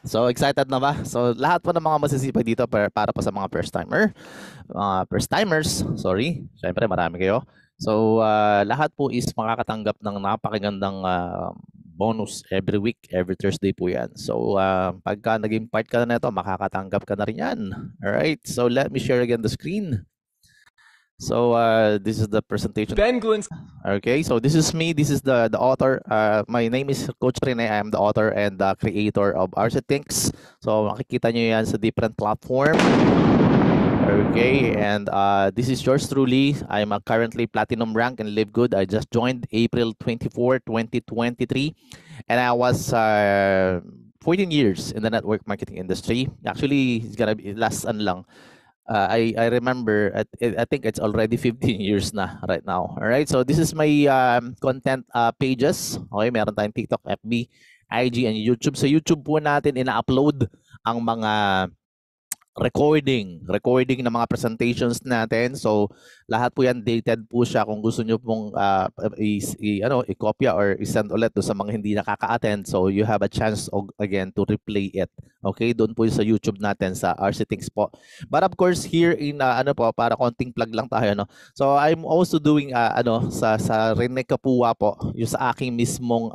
So excited na ba? So lahat po ng mga masisipag dito para po sa mga first timers, sorry. Syempre marami kayo. So lahat po is makakatanggap ng napakagandang bonus every week, every Thursday po 'yan. So pagka naging part ka na nito, makakatanggap ka na rin 'yan. All right. So let me share again the screen. So this is the presentation. Ben Glin's. Okay, so this is me. This is the author. My name is Coach Rene. I am the author and the creator of RC Thinks. So makikita nyo yan sa different platform. Okay, and this is yours truly. I'm currently platinum rank and live good. I just joined April 24, 2023, and I was 14 years in the network marketing industry. Actually, it's gonna be last lang. I remember I think it's already 15 years na right now. All right, so this is my content pages. Okay, meron tayong TikTok, FB, IG, and YouTube. Sa YouTube po natin ina-upload ang mga recording ng mga presentations natin. So lahat po yan dated po siya. Kung gusto nyo pong i-copy or i-send ulit sa mga hindi nakaka-attend, so you have a chance again to replay it. Okay, doon po sa YouTube natin sa RC Thinks po. But of course here in para konting plug lang tayo, no. So I'm also doing sa Rene Kapua po, yung sa aking mismong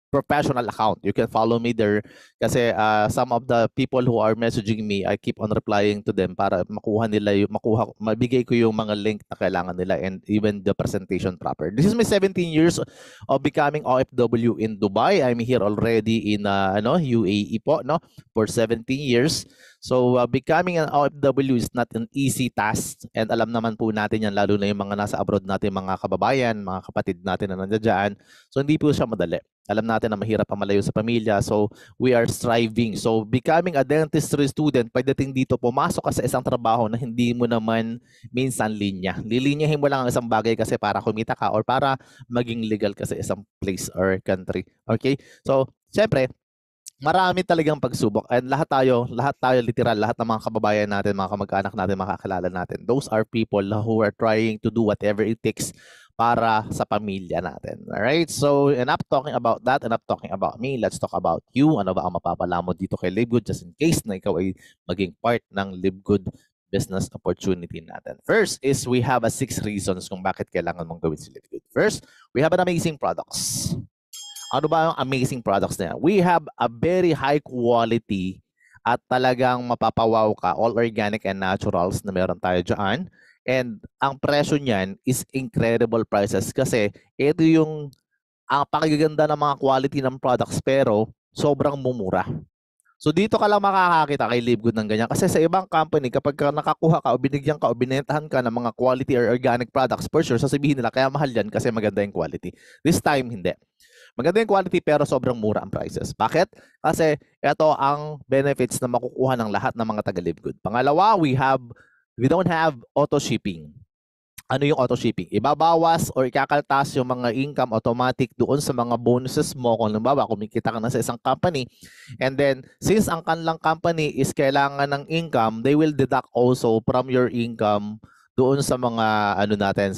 professional account. You can follow me there kasi some of the people who are messaging me, I keep on replying to them para mabigay ko yung mga link na kailangan nila and even the presentation proper. This is my 17 years of becoming OFW in Dubai. I'm here already in UAE po, no, for 17 years. So becoming an OFW is not an easy task, and alam naman po natin yan, lalo na yung mga nasa abroad natin, mga kababayan, mga kapatid natin na nandiyan. So hindi po siya madali. Alam natin na mahirap ang malayo sa pamilya. So we are striving. So becoming a dentistry student, pagdating dito, pumasok ka sa isang trabaho na hindi mo naman minsan linya. Lilinyahin mo lang ang isang bagay kasi para kumita ka or para maging legal ka sa isang place or country. Okay? So, syempre, marami talagang pagsubok, and lahat tayo literal, lahat ng mga kababayan natin, mga kamag-anak natin, mga kakilala natin, those are people who are trying to do whatever it takes para sa pamilya natin. Alright? So, enough talking about that, enough talking about me. Let's talk about you. Ano ba ang mapapala mo dito kay Live Good just in case na ikaw ay maging part ng Live Good business opportunity natin. First is we have 6 reasons kung bakit kailangan mong gawin si Live Good. First, we have an amazing products. Ano ba ang amazing products na yan? We have a very high quality at talagang mapapawaw ka, all organic and naturals na meron tayo dyan. And ang presyo niyan is incredible prices kasi ito yung ang pakigaganda ng mga quality ng products pero sobrang mumura. So dito ka lang makakakita kay Live Good ng ganyan. Kasi sa ibang company, kapag nakakuha ka o binigyan ka o binentahan ka ng mga quality or organic products, for sure, sasabihin nila kaya mahal yan kasi maganda yung quality. This time, hindi. Maganda yung quality pero sobrang mura ang prices. Bakit? Kasi ito ang benefits na makukuha ng lahat ng mga taga-Live Good. Pangalawa, we don't have auto shipping. Ano yung auto shipping? Ibabawas or ikakaltas yung mga income automatic doon sa mga bonuses mo. Kung nabawa, kumikita ka na sa isang company. And then, since ang kanilang company is kailangan ng income, they will deduct also from your income doon sa mga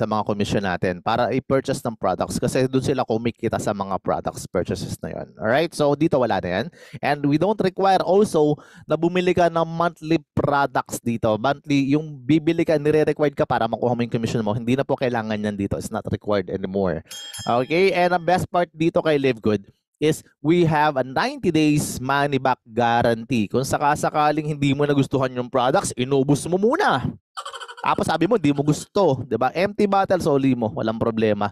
sa mga commission natin para i-purchase ng products kasi doon sila kumikita sa mga products purchases na yon. Alright? So dito wala na yan. And we don't require also na bumili ka ng monthly products dito. Monthly, yung bibili ka, nire-required ka para makuha mo yung commission mo. Hindi na po kailangan yan dito. It's not required anymore. Okay? And ang best part dito kay Live Good is we have a 90 days money back guarantee. Kung sakasakaling hindi mo nagustuhan yung products, inubos mo muna. Tapos sabi mo, di mo gusto. Diba? Empty bottle, soli mo. Walang problema.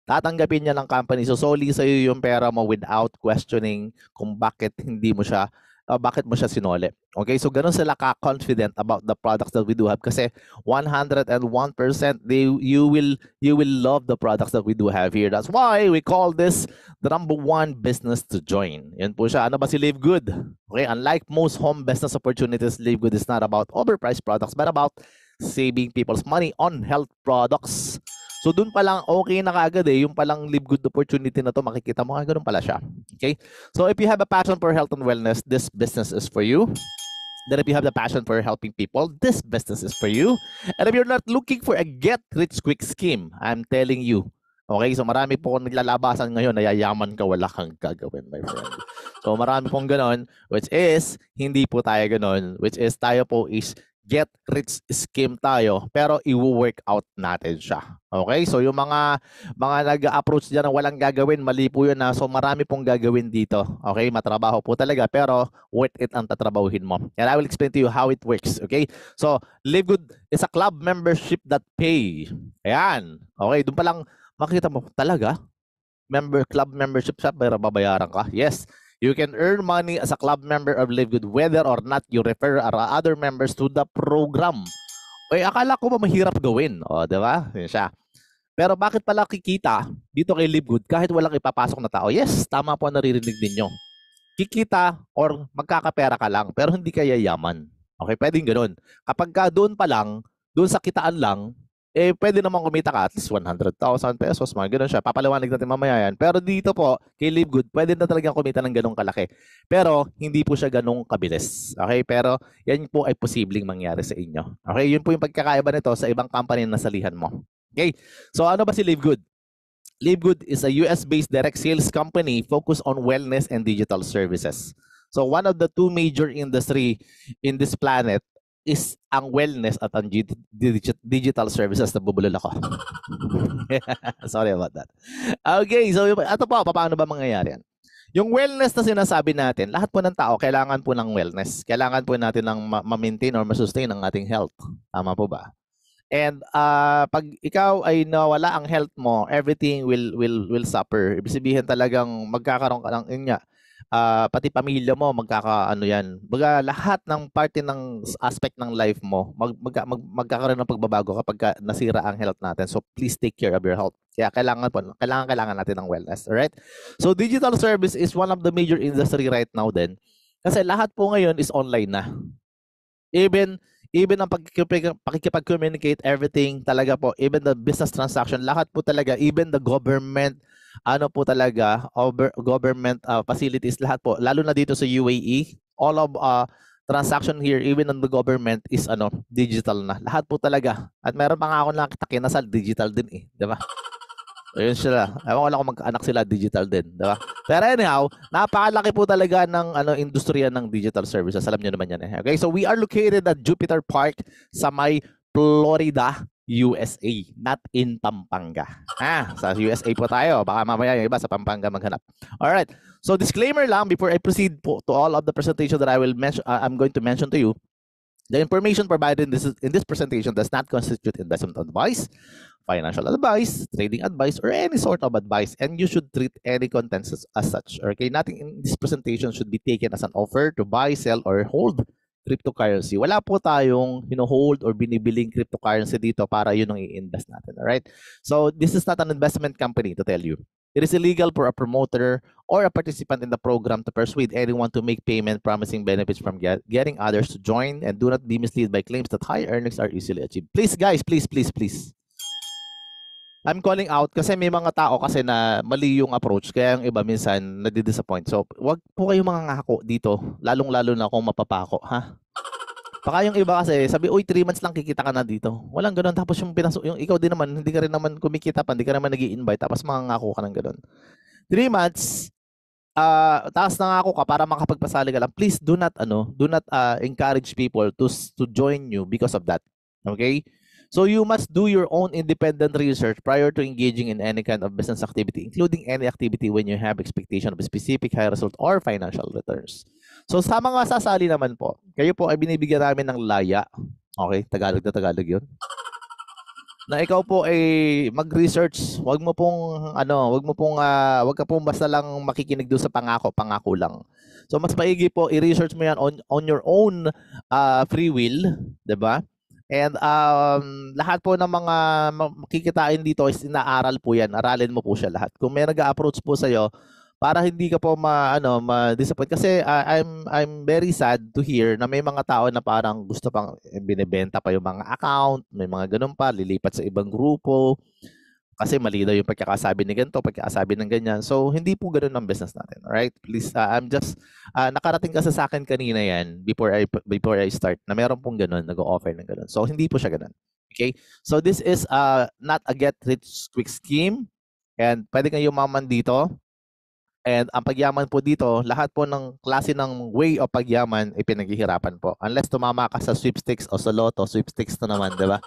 Tatanggapin niya ng company. So, soli sa'yo yung pera mo without questioning kung bakit hindi mo siya, bakit mo siya sinole. Okay? So, ganun sila ka-confident about the products that we do have. Kasi 101% you will love the products that we do have here. That's why we call this the #1 business to join. Yan po siya. Ano ba si Live Good? Okay? Unlike most home business opportunities, Live Good is not about overpriced products, but about saving people's money on health products. So dun pa lang okay na kaagad yung palang Live Good opportunity na to, makikita mo ganun pala siya. Okay? So if you have a passion for health and wellness, this business is for you. Then if you have the passion for helping people, this business is for you. And if you're not looking for a get-rich-quick scheme, I'm telling you, okay, so marami po naglalabasan ngayon, nayayaman ka, wala kang gagawin, my friend. So marami pong ganon, which is hindi po tayo ganon, which is tayo po is get rich scheme tayo, pero i-work out natin siya. Okay? So yung mga nag-approach diyan na walang gagawin, mali po yun na. So marami pong gagawin dito. Okay? Matrabaho po talaga, pero worth it ang tatrabahuhin mo. And I will explain to you how it works. Okay? So Live Good is a club membership that pay. Ayan. Okay, doon pa lang makikita mo talaga club membership siya, pero babayaran ka. Yes. You can earn money as a club member of Live Good whether or not you refer other members to the program. Oy, akala ko ba mahirap gawin? O, di ba? Yun siya. Pero bakit pala kikita dito kay Live Good kahit walang ipapasok na tao? Yes, tama po ang naririnig ninyo. Kikita or magkakapera ka lang pero hindi ka yayaman. Okay, pwedeng ganoon. Kapag ka doon pa lang, doon sa kitaan lang, eh pwede naman kumita ka at least 100,000 pesos, mga ganun siya. Papaliwanag natin mamaya yan. Pero dito po, kay Live Good, pwede na talagang kumita ng ganung kalaki. Pero hindi po siya ganung kabilis. Okay? Pero yan po ay posibleng mangyari sa inyo. Okay? Yun po yung pagkakaiba nito sa ibang company na nasalihan mo. Okay? So ano ba si Live Good? Live Good is a US-based direct sales company focused on wellness and digital services. So one of the two major industry in this planet is ang wellness at ang digital services. Nabubulol ako. Sorry about that. Okay, so ito po, paano ba mangyayari yan? Yung wellness na sinasabi natin, lahat po ng tao kailangan po ng wellness. Kailangan po natin ng ma-maintain or ma-sustain ang ating health. Tama po ba? And pag ikaw ay nawala ang health mo, everything will suffer. Ibig sabihin talagang magkakaroon ka ng pati pamilya mo magkakaano yan. Baga lahat ng parte ng aspect ng life mo magkakaroon ng pagbabago kapag nasira ang health natin. So please take care of your health. Kaya kailangan natin ng wellness, alright? So digital service is one of the major industry right now din. Kasi lahat po ngayon is online na. Even ang pakikipag-communicate, everything talaga po, even the business transaction, lahat po talaga, even the government, government facilities, lahat po, lalo na dito sa UAE, all of transaction here, even on the government, is digital na. Lahat po talaga. At meron pa nga ako nakita kinasal, digital din eh, di ba? Ayun sila. Ewan ko lang kung mag-anak sila, digital din, di ba? Pero anyhow, napakalaki po talaga ng industriya ng digital services. Alam niyo naman yan eh. Okay, so we are located at Jupiter Park sa may Florida, USA, not in Pampanga. Sa USA po tayo. Baka mamaya yung iba sa Pampanga maghanap. Alright. So disclaimer lang before I proceed po to all of the presentation that I will mention, I'm going to mention to you. The information provided in this presentation does not constitute investment advice, financial advice, trading advice, or any sort of advice, and you should treat any contents as such. Okay, nothing in this presentation should be taken as an offer to buy, sell, or hold cryptocurrency. Wala po tayong hold or binibiling cryptocurrency dito para yun ang i-invest natin. Alright? So this is not an investment company, to tell you. It is illegal for a promoter or a participant in the program to persuade anyone to make payment promising benefits from getting others to join, and do not be misled by claims that high earnings are easily achieved. Please guys, please. I'm calling out kasi may mga tao kasi na mali yung approach, kaya yung iba minsan nadi-disappoint. So wag po kayong mga ngako dito, lalong-lalo na kung mapapako, ha? Baka yung iba kasi sabi, uy, 3 months lang kikita ka na dito. Walang ganoon. Tapos yung ikaw din naman, hindi ka rin naman kumikita pa, hindi ka naman nag-i-invite, tapos mangangako ka ng ganoon. 3 months, taas nangako ka para makapagpasali ka lang. Please do not encourage people to join you because of that. Okay? So you must do your own independent research prior to engaging in any kind of business activity, including any activity when you have expectation of a specific high result or financial returns. So sa mga sasali naman po, kayo po ay binibigyan namin ng laya. Okay, Tagalog na Tagalog 'yun. Na ikaw po ay mag-research, wag ka pong basta lang makikinig doon sa pangako lang. So mas maigi po i-research mo 'yan on your own free will, 'di ba? And lahat po ng mga makikitain dito is inaaral po 'yan. Aralin mo po siya lahat. Kung may nag-a-approach po sa iyo, para hindi ka po ma-disappoint kasi I'm very sad to hear na may mga tao na parang gusto pang binebenta pa yung mga account, may mga ganun pa, lilipat sa ibang grupo kasi mali daw yung pagkakasabi ni ganito, pagkakasabi ng ganyan. So hindi po ganun ang business natin, alright? Please, I'm just nakarating kasi sa akin kanina yan before I start na meron pong ganun, nag-o-offer ng ganun. So hindi po siya ganun. Okay? So this is not a get rich quick scheme, and pwede kayong yumaman dito. And ang pagyaman po dito, lahat po ng klase ng way of pagyaman ay pinaghihirapan po. Unless tumama ka sa sweepstakes o sa lotto, sweepstakes na naman, di ba?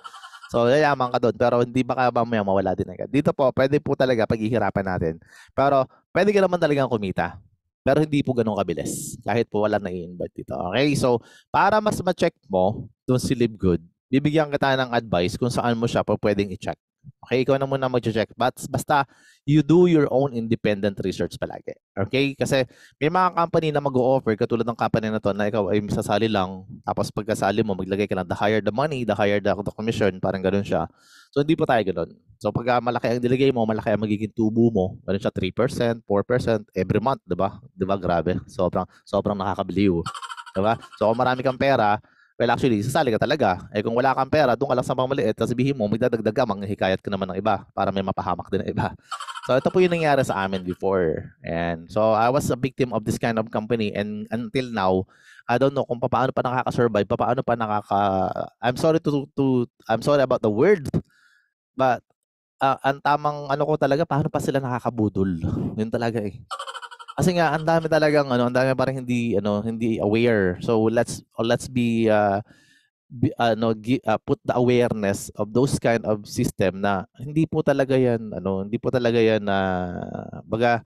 So, yayaman ka doon. Pero hindi baka mamaya mawala din agad. Dito po, pwede po talaga paghihirapan natin. Pero pwede ka naman talagang kumita. Pero hindi po ganun kabilis. Kahit po wala na i-invite dito. Okay? So, para mas ma-check mo doon si Live Good, bibigyan kita ng advice kung saan mo siya po pwedeng i-check. Okay, ikaw na muna mag-check. Basta you do your own independent research palagi. Okay? Kasi may mga company na mag-o-offer, katulad ng company na to, na ikaw ay sasali lang, tapos pagkasali mo, maglagay ka ng the higher the money, the higher the commission, parang ganun siya. So, hindi po tayo ganun. So, pag malaki ang nilagay mo, malaki ang magiging tubo mo. Ganun siya, 3%, 4% every month, di ba? Di ba? Grabe. Sobrang nakakabiliw. Di ba? So, kung marami kang pera, well, actually, sasali ka talaga. Eh kung wala kang pera, doon ka lang sa pamaliit, sabihin mo, magdadagdag ka, manghihikayat ka naman ng iba para may mapahamak din ng iba. So ito po yung nangyari sa amin before. And so I was a victim of this kind of company, and until now, I don't know kung paano pa nakaka-survive, paano pa I'm sorry about the word, but ang tamang ano ko talaga, paano pa sila nakakabudol. Yun talaga eh. Kasi nga ang dami talagang ang dami parang hindi aware. So let's be put the awareness of those kind of system na hindi po talaga yan na baga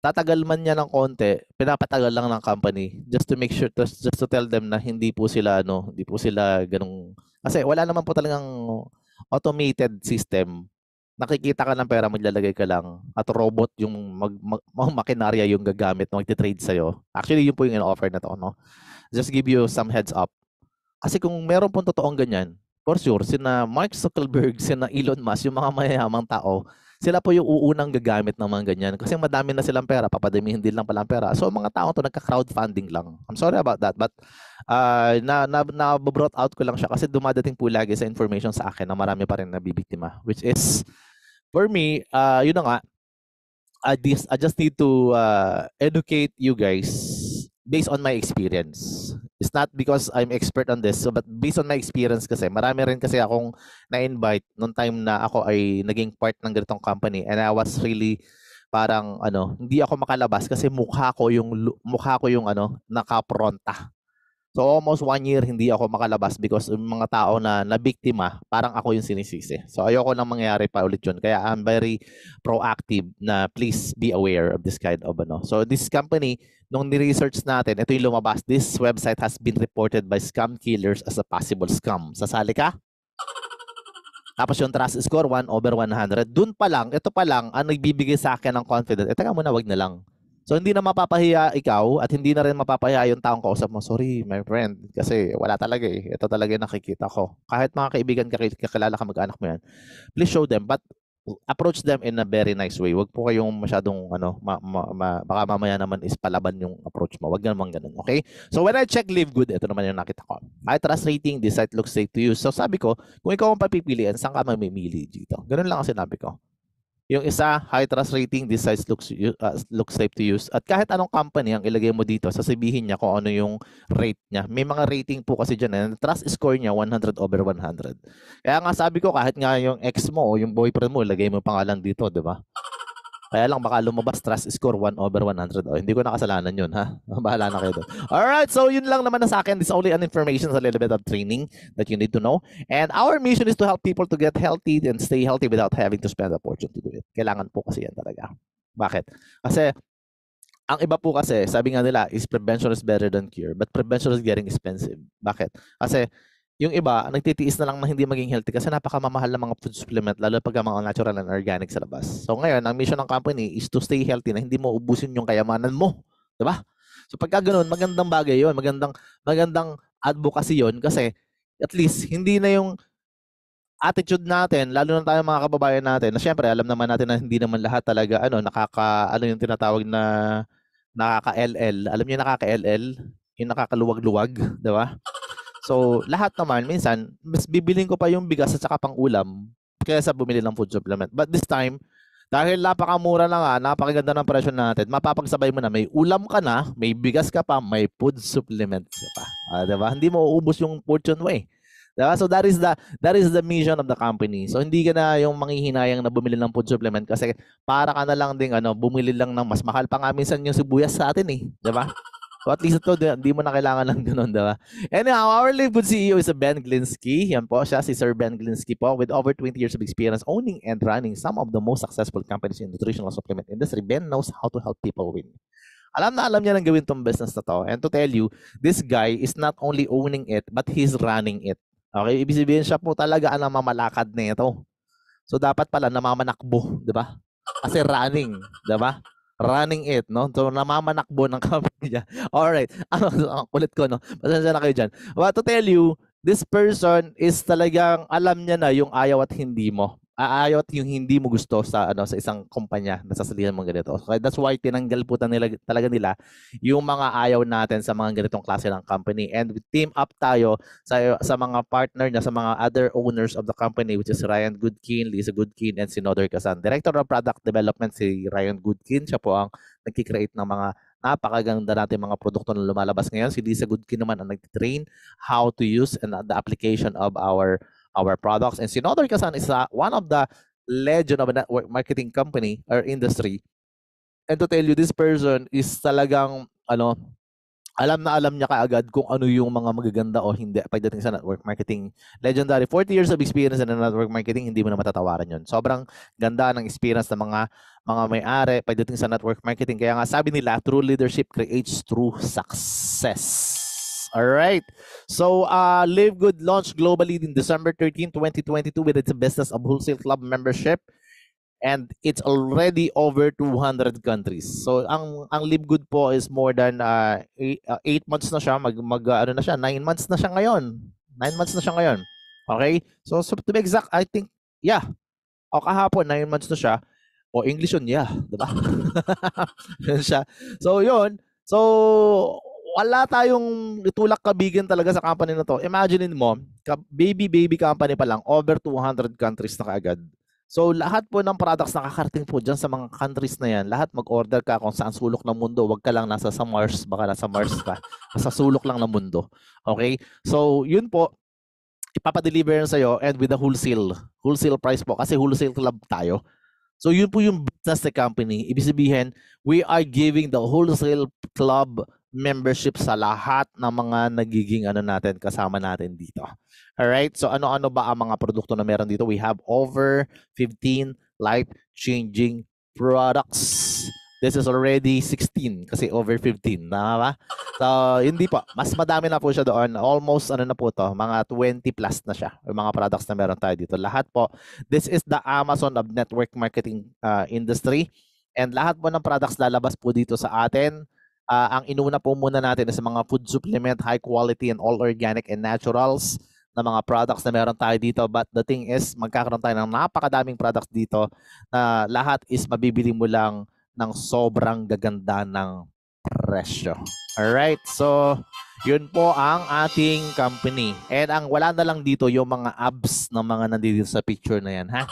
tatagal man yan ng konti, pinapatagal lang ng company just to make sure, just to tell them na hindi po sila ganung, kasi wala naman po talagang automated system. Nakikita ka ng pera, maglalagay ka lang at robot yung makinarya yung gagamit na magte-trade sa'yo. Actually, yun po yung in-offer na to, no? Just give you some heads up. Kasi kung meron pong totoong ganyan, for sure, sina Mark Zuckerberg, sina Elon Musk, yung mga mayayamang tao, sila po yung uunang gagamit ng mga ganyan. Kasi madami na silang pera, papadamihin din lang pala ang pera. So, mga tao to nagka-crowdfunding lang. I'm sorry about that, but na-brought out ko lang siya kasi dumadating po lagi sa information sa akin na marami pa rin nabibiktima, which is, for me, yun na nga, I just need to educate you guys based on my experience. It's not because I'm expert on this, but based on my experience kasi, marami rin kasi akong na-invite nung time na ako ay naging part ng ganitong company, and I was really parang hindi ako makalabas kasi mukha ko yung nakapronta. So almost 1 year hindi ako makalabas because yung mga tao na nabiktima, parang ako yung sinisisi. So ayoko nang mangyari pa ulit yun. Kaya I'm very proactive na please be aware of this kind of So this company, nung ni-research natin, ito yung lumabas. This website has been reported by scam killers as a possible scam. Sasali ka? Tapos yung trust score 1/100. Dun pa lang, ito pa lang, ang nagbibigay sa akin ng confidence. Teka muna, wag na lang. So hindi na mapapahiya ikaw at hindi na rin mapapahiya yung taong kausap mo. Sorry, my friend, kasi wala talaga eh. Ito talaga yung nakikita ko. Kahit mga kaibigan, kakilala ka, mag-anak mo yan, please show them, but approach them in a very nice way. Wag po kayong masyadong baka mamaya naman is palaban yung approach mo. Wag naman ganun, okay? So when I check Live Good, ito naman yung nakita ko. High trust rating, this site looks safe to use. So sabi ko, kung ikaw ang papipilian, saan ka mamimili dito? Ganun lang ang sinabi ko. Yung isa, high trust rating, this site looks safe to use. At kahit anong company ang ilagay mo dito, sasabihin niya kung ano yung rate niya. May mga rating po kasi dyan. Trust score niya 100/100. Kaya nga sabi ko, kahit nga yung ex mo o yung boyfriend mo, ilagay mo pangalan dito, di ba? Kaya lang baka lumabas trust score 1/100. Oh, hindi ko nakasalanan yun, ha? Bahala na kayo doon. Alright, so yun lang naman na sa akin. This is only an information, a little bit of training that you need to know. And our mission is to help people to get healthy and stay healthy without having to spend a fortune to do it. Kailangan po kasi yan talaga. Bakit? Kasi ang iba po kasi, sabi nga nila, is prevention is better than cure. But prevention is getting expensive. Bakit? Kasi yung iba, nagtitiis na lang na hindi maging healthy kasi napakamamahal ng mga food supplement, lalo pag mga natural and organic sa labas. So ngayon, ang mission ng company is to stay healthy na hindi mo ubusin yung kayamanan mo. Diba? So pagka ganun, magandang bagay yun. Magandang advocacy yun kasi at least hindi na yung attitude natin, lalo na tayo mga kababayan natin, na syempre alam naman natin na hindi naman lahat talaga yung tinatawag na nakaka-LL. Alam niyo nakaka-LL? Yung nakakaluwag-luwag, di ba? So, lahat naman, minsan, mas bibiling ko pa yung bigas at saka pang-ulam kaysa bumili ng food supplement. But this time, dahil napakamura na nga, napakaganda ng presyo natin, mapapagsabay mo na, may ulam ka na, may bigas ka pa, may food supplements ka pa. Diba? Hindi mo uubos yung fortune mo eh. Diba? So that is the mission of the company. So hindi ka na yung manghihinayang na bumili ng food supplement kasi para ka na lang ding bumili lang ng mas mahal pa nga minsan yung sibuyas sa atin eh, 'di ba? So at least ito, di mo na kailangan ng ganun, diba? Anyhow, our Live Good CEO is Ben Glinsky. Yan po, siya si Sir Ben Glinsky po with over 20 years of experience owning and running some of the most successful companies in the nutritional supplement industry. Ben knows how to help people win. Alam na alam niya nang gawin tong business na to. And to tell you, this guy is not only owning it, but he's running it. Okay? Ibig sabihin siya po talaga ang namamalakad na ito. So dapat pala namamanakbo, di ba? Kasi running, di ba? Running it, no? So namamanakbo ng company niya. Alright. Ang kulit ko, no? Pasensya na kayo dyan. But to tell you, this person is talagang alam niya na yung ayaw at hindi mo. Ayaw at yung hindi mo gusto sa sa isang kumpanya na sasalihan mo ganito. Okay, that's why tinanggal po talaga nila yung mga ayaw natin sa mga ganitong klase ng company, and we team up tayo sa mga partner niya, sa mga other owners of the company, which is Ryan Goodkin, Lisa Goodkin, and si Nodor Casan. Director of Product Development si Ryan Goodkin, siya po ang nagki-create ng mga napakaganda natin mga produkto na lumalabas ngayon. Si Lisa Goodkin naman ang nag-train how to use and the application of our products. And si Nodor Casan is one of the legend of a network marketing company or industry. And to tell you, this person is talagang alam na alam niya kaagad kung ano yung mga magaganda o hindi pagdating sa network marketing. Legendary, 40 years of experience in network marketing, hindi mo na matatawaran yun. Sobrang ganda ng experience ng mga may-ari pagdating sa network marketing. Kaya nga sabi nila, true leadership creates true success. All right. So, Live Good launched globally in December 13, 2022 with its business of wholesale club membership, and it's already over 200 countries. So, ang Live Good po is more than 8 months na siya. Ano na siya, 9 months na siya ngayon. 9 months na siya ngayon. Okay? So to be exact, I think, yeah. O kahapon, 9 months na siya. O English yun, yeah. Diba? Yun siya. So, yun. So, wala tayong itulak kabigin talaga sa company na to. Imagine mo, baby company pa lang, over 200 countries na kaagad. So lahat po ng products nakakarating po dyan sa mga countries na yan. Lahat mag-order ka kung saan sulok ng mundo. Huwag ka lang nasa sa Mars, baka nasa Mars ka. Sa sulok lang ng mundo. Okay? So yun po, ipapadeliver yan sa'yo, and with the wholesale price po, kasi wholesale club tayo. So yun po yung business the company. Ibig sabihin, we are giving the wholesale club membership sa lahat ng mga nagiging natin, kasama natin dito. Alright, so ano-ano ba ang mga produkto na meron dito? We have over 15 life-changing products. This is already 16 kasi over 15. Tama ba? So, hindi po. Mas madami na po siya doon. Almost na po to. Mga 20 plus na siya. Yung mga products na meron tayo dito. Lahat po. This is the Amazon of network marketing industry. And lahat po ng products lalabas po dito sa atin. Ang inuna po muna natin is mga food supplement, high quality and all organic and naturals na mga products na meron tayo dito. But the thing is, magkakaroon tayo ng napakadaming products dito na lahat is mabibili mo lang ng sobrang gaganda ng presyo. Alright, so yun po ang ating company. And ang wala na lang dito yung mga abs ng mga nandito sa picture na yan, ha?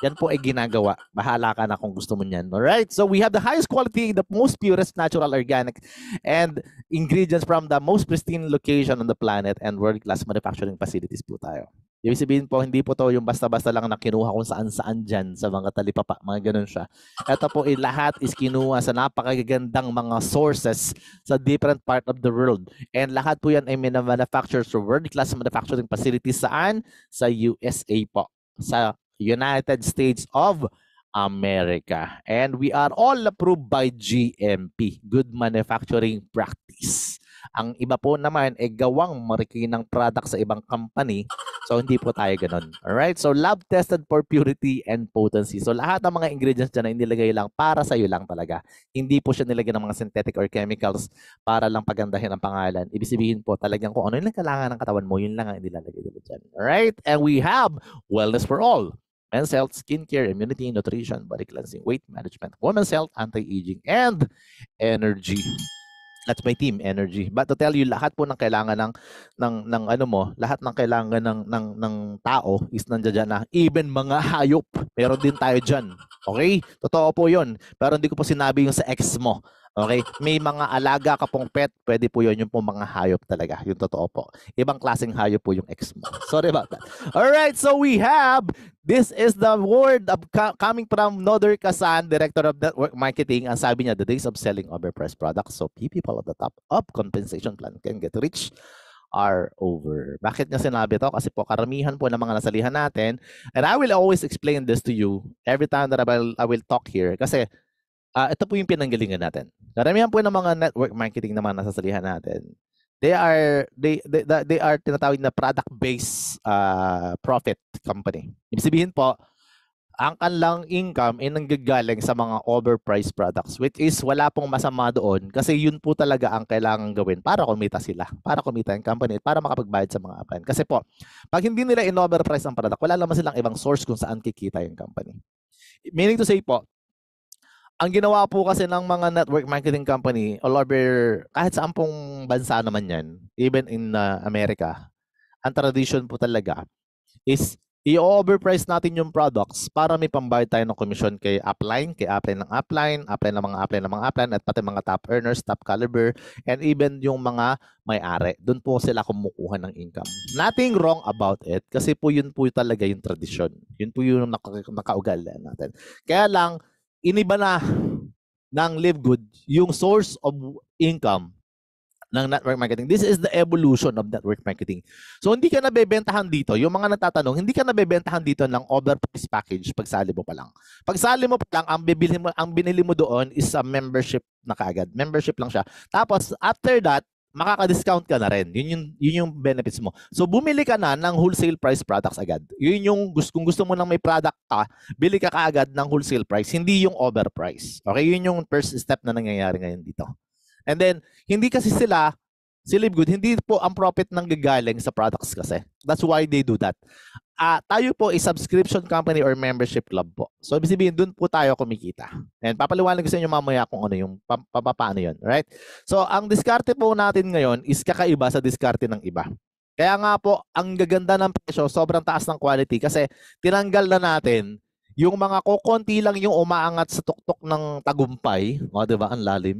Yan po ay ginagawa. Bahala ka na kung gusto mo yan. Alright? So we have the highest quality, the most purest natural organic, and ingredients from the most pristine location on the planet, and world-class manufacturing facilities po tayo. Ibig sabihin po, hindi po to yung basta-basta lang na kinuha kung saan-saan dyan sa mga talipapa. Mga ganun siya. Ito po lahat is kinuha sa napakagandang mga sources sa different part of the world. And lahat po yan ay manufactured through world-class manufacturing facilities. Saan? Sa USA po. Sa United States of America. And we are all approved by GMP, Good Manufacturing Practice. Ang iba po naman ay gawang marikinang product sa ibang company. So hindi po tayo ganun. Alright? So lab tested for purity and potency. So lahat ng mga ingredients dyan ay nilagay lang para sa iyo lang talaga. Hindi po siya nilagay ng mga synthetic or chemicals para lang pagandahin ang pangalan. Ibig sabihin po talagang kung ano yung kailangan ng katawan mo, yun lang ang nilalagay dito dyan. Alright? And we have wellness for all. Men's health, skincare, immunity, nutrition, body cleansing, weight management, women's health, anti-aging, and energy. That's my team, energy. But to tell you, lahat po ng kailangan ng ano mo, lahat ng kailangan ng tao is nandiyan na. Even mga hayop, meron din tayo dyan. Okay? Totoo po yun. Pero hindi ko po sinabi yung sa ex mo. Okay? May mga alaga ka pong pet, pwede po yun, yung pong mga hayop talaga. Yung totoo po. Ibang klaseng hayop po yung ex mo. Sorry about that. Alright, so we have, this is the word of coming from Noder Kasan, Director of Network Marketing. Ang sabi niya, the days of selling overpriced products, so people at the top of compensation plan can get rich, are over. Bakit niya sinabi to? Kasi po karamihan po ng mga nasalihan natin, and I will always explain this to you every time that I will talk here. Kasi ito po yung pinanggalingan natin. Karamihan po ng mga network marketing naman nasasalihan natin. They are tinatawag na product-based profit company. Ibig sabihin po, ang kanilang income ay nanggagaling sa mga overpriced products, which is wala pong masama doon kasi yun po talaga ang kailangan gawin para kumita sila, para kumita yung company, para makapagbayad sa mga upline. Kasi po, pag hindi nila in-overprice ang product, wala naman silang ibang source kung saan kikita yung company. Meaning to say po, ang ginawa po kasi ng mga network marketing company all over, kahit saan pong bansa naman yan, even in America, ang tradition po talaga is i-overprice natin yung products para may pambayad tayo ng commission kay upline ng upline, upline ng mga upline ng mga upline, at pati mga top earners, top caliber, and even yung mga may-ari. Doon po sila kumukuha ng income. Nothing wrong about it kasi po yun po talaga yung tradition. Yun po yung nakaugalan natin. Kaya lang, iniba na ng Live Good yung source of income ng network marketing. This is the evolution of network marketing. So hindi ka nabebentahan dito, yung mga natatanong, hindi ka nabebentahan dito ng overpriced package pagsali mo pa lang. Pagsali mo pa lang, ang binili mo doon is a membership na kaagad. Membership lang siya. Tapos after that, makaka-discount ka na rin. Yun yung benefits mo. So bumili ka na ng wholesale price products agad. Yun yung kung gusto mo nang may product ka, bili ka kaagad ng wholesale price, hindi yung overprice. Okay, yun yung first step na nangyayari ngayon dito. And then, hindi kasi si Live Good, hindi po ang profit nang gagaling sa products kasi. That's why they do that. Tayo po is subscription company or membership club po. So, ibig sabihin, dun po tayo kumikita. And papaliwanag ko sa inyo mamaya kung ano yung paano yun. Right? So, ang diskarte po natin ngayon is kakaiba sa diskarte ng iba. Kaya nga po, ang gaganda ng presyo, sobrang taas ng quality kasi tinanggal na natin yung mga kokonti lang yung umaangat sa tuktok ng tagumpay. O, diba? Ang lalim.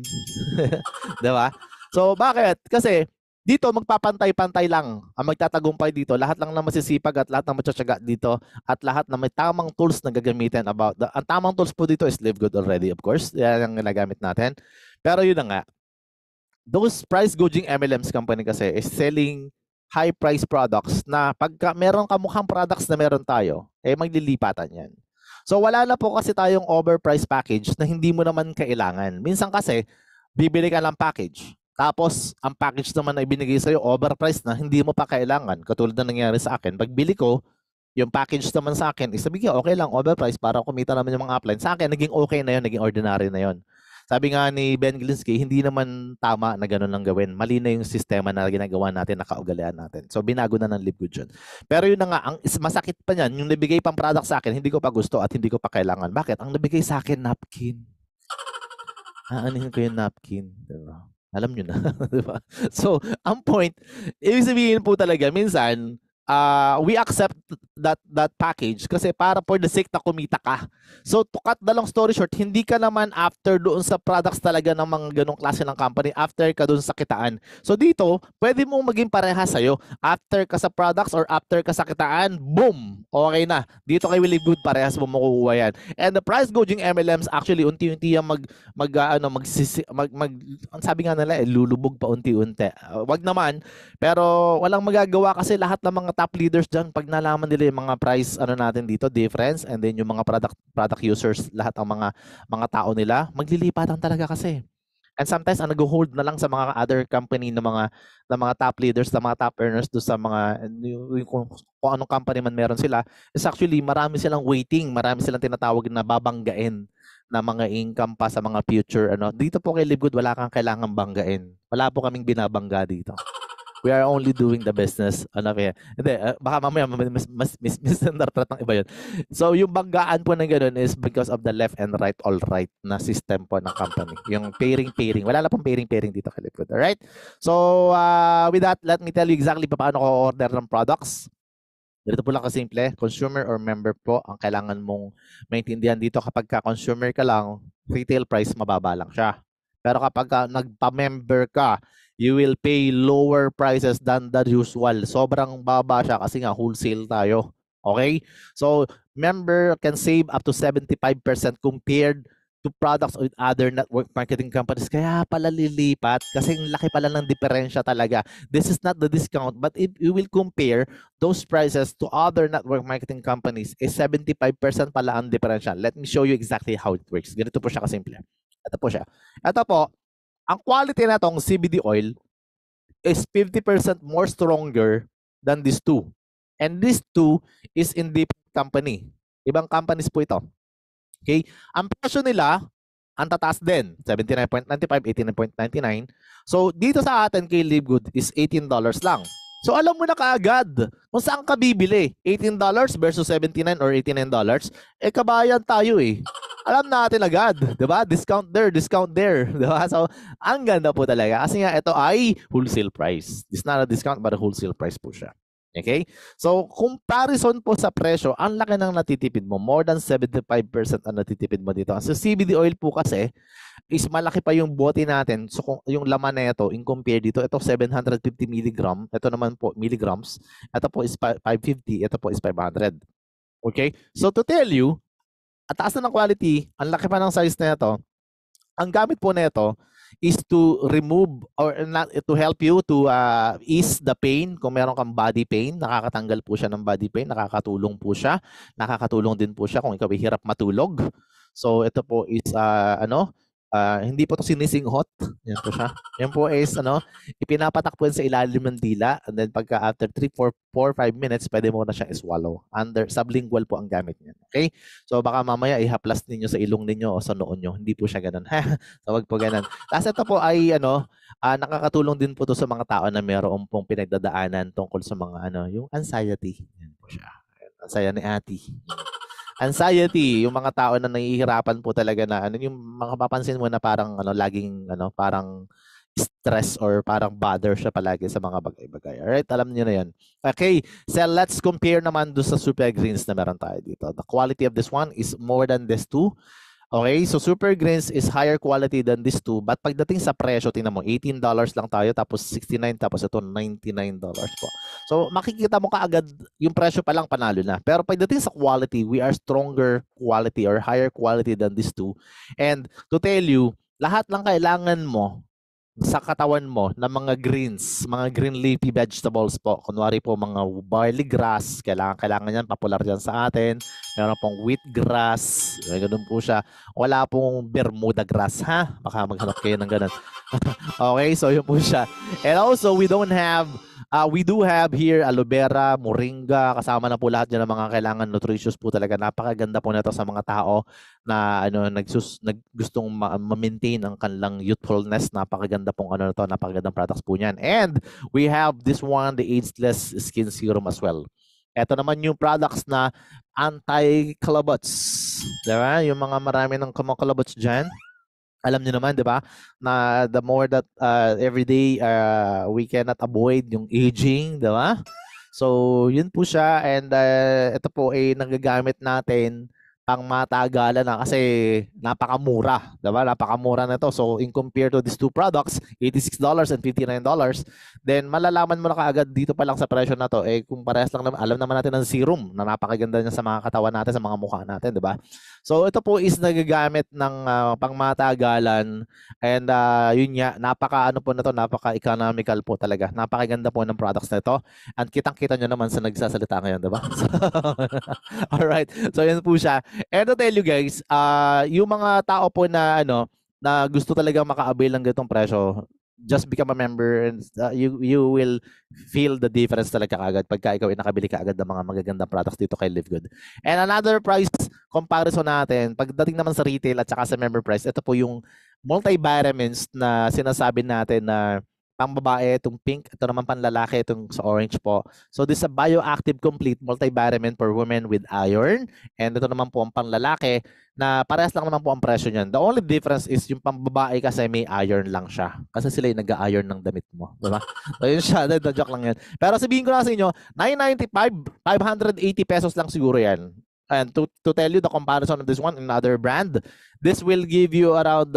Diba? So, bakit? Kasi, dito magpapantay-pantay lang ang magtatagumpay dito. Lahat lang na masisipag at lahat na matsatsaga dito at lahat na may tamang tools na gagamitin ang tamang tools po dito is Live Good already, of course. Yan ang ginagamit natin. Pero yun na nga. Those price gouging MLMs company kasi is selling high price products na pagka meron kamukhang products na meron tayo, maglilipatan yan. So wala na po kasi tayong overpriced package na hindi mo naman kailangan. Minsan kasi, bibili ka ng package. Tapos, ang package naman na ibinigay sa'yo, overpriced na, hindi mo pa kailangan. Katulad na nangyari sa akin. Pagbili ko, yung package naman sa akin, sabi ko, okay lang, overpriced para kumita naman yung mga upline. Sa akin, naging okay na yun, naging ordinary na yun. Sabi nga ni Ben Glinsky, hindi naman tama na gano'n lang gawin. Mali na yung sistema na ginagawa natin, nakaugalian natin. So, binago na ng Live Good yun. Pero yun na nga, ang masakit pa niyan, yung nabigay pang product sa akin, hindi ko pa gusto at hindi ko pa kailangan. Bakit? Ang nabigay sa akin, napkin. Aanihin ko yung napkin. Diba? Alam nyo na. Diba? So, ang point, ibig sabihin po talaga, minsan, we accept that package kasi para for the sake na kumita ka. So to cut the long story short, hindi ka naman after doon sa products talaga ng mga ganong klase ng company, after ka doon sa kitaan. So dito, pwede mong maging pareha sa'yo. After ka sa products or after ka sa kitaan, boom! Okay na. Dito kay Live Good, parehas mo makukuha yan. And the price gouging MLMs actually unti-unti yung sabi nga nila, lulubog pa unti-unti. Wag naman, pero walang magagawa kasi lahat ng mga top leaders dyan, pag nalaman nila yung mga price natin dito, difference, and then yung mga product users, lahat ang mga tao nila, maglilipatan talaga kasi. And sometimes ang nag-hold na lang sa mga other company ng mga top leaders, ng mga top earners do sa mga kung anong company man meron sila, is actually marami silang waiting, marami silang tinatawag na babanggain na mga income pa sa mga future Dito po kay Live Good, wala kang kailangang banggain. Wala po kaming binabangga dito. We are only doing the business. Hindi, baka mamaya misinterpret ng iba yun. So, yung banggaan po ng ganun is because of the left and right, all right na system po ng company. Yung pairing. Wala na pong pairing dito kay Live Good. Alright? So, with that, let me tell you exactly paano ko order ng products. Dito po lang kasimple, consumer or member po ang kailangan mong maintindihan dito. Kapag ka consumer ka lang, retail price mababa lang siya. Pero kapag nagpa-member ka, you will pay lower prices than the usual. Sobrang baba siya kasi nga wholesale tayo. Okay? So, member can save up to 75% compared to products with other network marketing companies. Kaya pala lilipat kasi ang laki pala ng diferensya talaga. This is not the discount, but if you will compare those prices to other network marketing companies, 75% pala ang diferensya. Let me show you exactly how it works. Ganito po siya kasimple. Ito po siya. Ito po, ang quality na tong CBD oil is 50% more stronger than these two. And these two is in different company. Ibang companies po ito. Okay? Ang presyo nila, ang tataas din. 79.95, 89.99. So, dito sa atin kay Livegood is $18 lang. So, alam mo na kaagad kung saan ka bibili. $18 versus $79 or $89. Eh, kabayan tayo eh. Alam natin agad. Diba? Discount there. Diba? So, ang ganda po talaga. Kasi nga, ito ay wholesale price. It's not a discount, but a wholesale price po siya. Okay? So, comparison po sa presyo, ang laki ng natitipid mo. More than 75% ang natitipid mo dito. Sa CBD oil po kasi, is malaki pa yung bote natin. So, kung yung laman na ito, in compare dito, ito 750 milligram. Ito naman po, milligrams. Ito po is 550. Ito po is 500. Okay? So, to tell you, at taas na ng quality, ang laki pa ng size na ito, ang gamit po na ito is to remove or not, to help you to ease the pain. Kung meron kang body pain, nakakatanggal po siya ng body pain, nakakatulong po siya. Nakakatulong din po siya kung ikaw ay hirap matulog. So ito po is hindi po ito sinisinghot. Yan po siya. Yan po is ipinapatak po yan sa ilalim ng dila, and then pagka after 3-4-5 minutes, pwede mo na siyang swallow. Sublingual po ang gamit niyan. Okay? So baka mamaya ihaplas ninyo sa ilong ninyo o sa noon nyo. Hindi po siya ganun. So wag po ganun. Tapos ito po ay nakakatulong din po to sa mga tao na meron pong pinagdadaanan tungkol sa mga yung anxiety. Yan po siya. Anxiety ni Ate. Anxiety, yung mga tao na nahihirapan po talaga na yung mga papansin mo na parang laging parang stress or parang bother siya palagi sa mga bagay-bagay. Alright, alam niyo na 'yan. Okay, so let's compare naman do sa Super Greens na meron tayo dito. The quality of this one is more than this two. Okay, so Super Greens is higher quality than these two, but pagdating sa presyo, tingnan mo, $18 lang tayo, tapos $69, tapos ito $99 po. So makikita mo kaagad yung presyo pa lang panalo na. Pero pagdating sa quality, we are stronger quality or higher quality than these two. And to tell you, lahat lang kailangan mo sa katawan mo na mga greens, mga green leafy vegetables po. Kunwari po mga barley grass, kailangan yan, popular yan sa atin. Meron pong wheatgrass, ganun po siya. Wala pong Bermuda grass, ha? Baka maghanap kayo ng ganun. Okay, so yun po siya. And also, we do have here aloe vera, moringa, kasama na po lahat yan ng mga kailangan nutritious po talaga. Napakaganda po nito sa mga tao na gustong ma-maintain ang kanilang youthfulness. Napakaganda pong napakagandang products po niyan. And we have this one, the Ageless Skin Serum as well. Ito naman yung products na anti-kalabots. Diba? Yung mga marami ng kalabots dyan. Alam niyo naman, di ba, na the more that every day we cannot avoid yung aging, di ba? So, yun po siya. And ito po ay nagagamit natin pang matagalan na kasi napakamura, diba? Napakamura na ito. So, in compare to these two products, $86 and $59, then malalaman mo na kaagad dito pa lang sa presyo na to, kung parehas lang naman, alam naman natin ng serum na napakaganda niya sa mga katawan natin, sa mga mukha natin, diba? So, ito po is nagagamit ng pangmatagalan, and yun nga, napaka-economical po talaga. Napakaganda po ng products na ito. And kitang-kita nyo naman sa nagsasalita ngayon, diba? So, alright. So, yun po siya. And to tell you guys, yung mga tao po na na gusto talaga maka-avail ng ganitong presyo, just become a member and you will feel the difference talaga kaagad pagka ikaw ay nakabili kaagad ng mga magagandang products dito kay Livegood. And another price comparison natin, pagdating naman sa retail at saka sa member price, ito po yung multivitamins na sinasabi natin na pang babae, itong pink, ito naman panlalaki, itong sa orange po. So this is a bioactive complete multivitamin for women with iron. And ito naman po ang panlalaki na parehas lang naman po ang presyo niyan. The only difference is yung pambabae kasi may iron lang siya. Kasi sila yung nag-iron ng damit mo. Diba? So yun siya, joke lang yan. Pero sabihin ko na sa inyo, $995, 580 pesos lang siguro yan. And to tell you the comparison of this one in another brand, This will give you around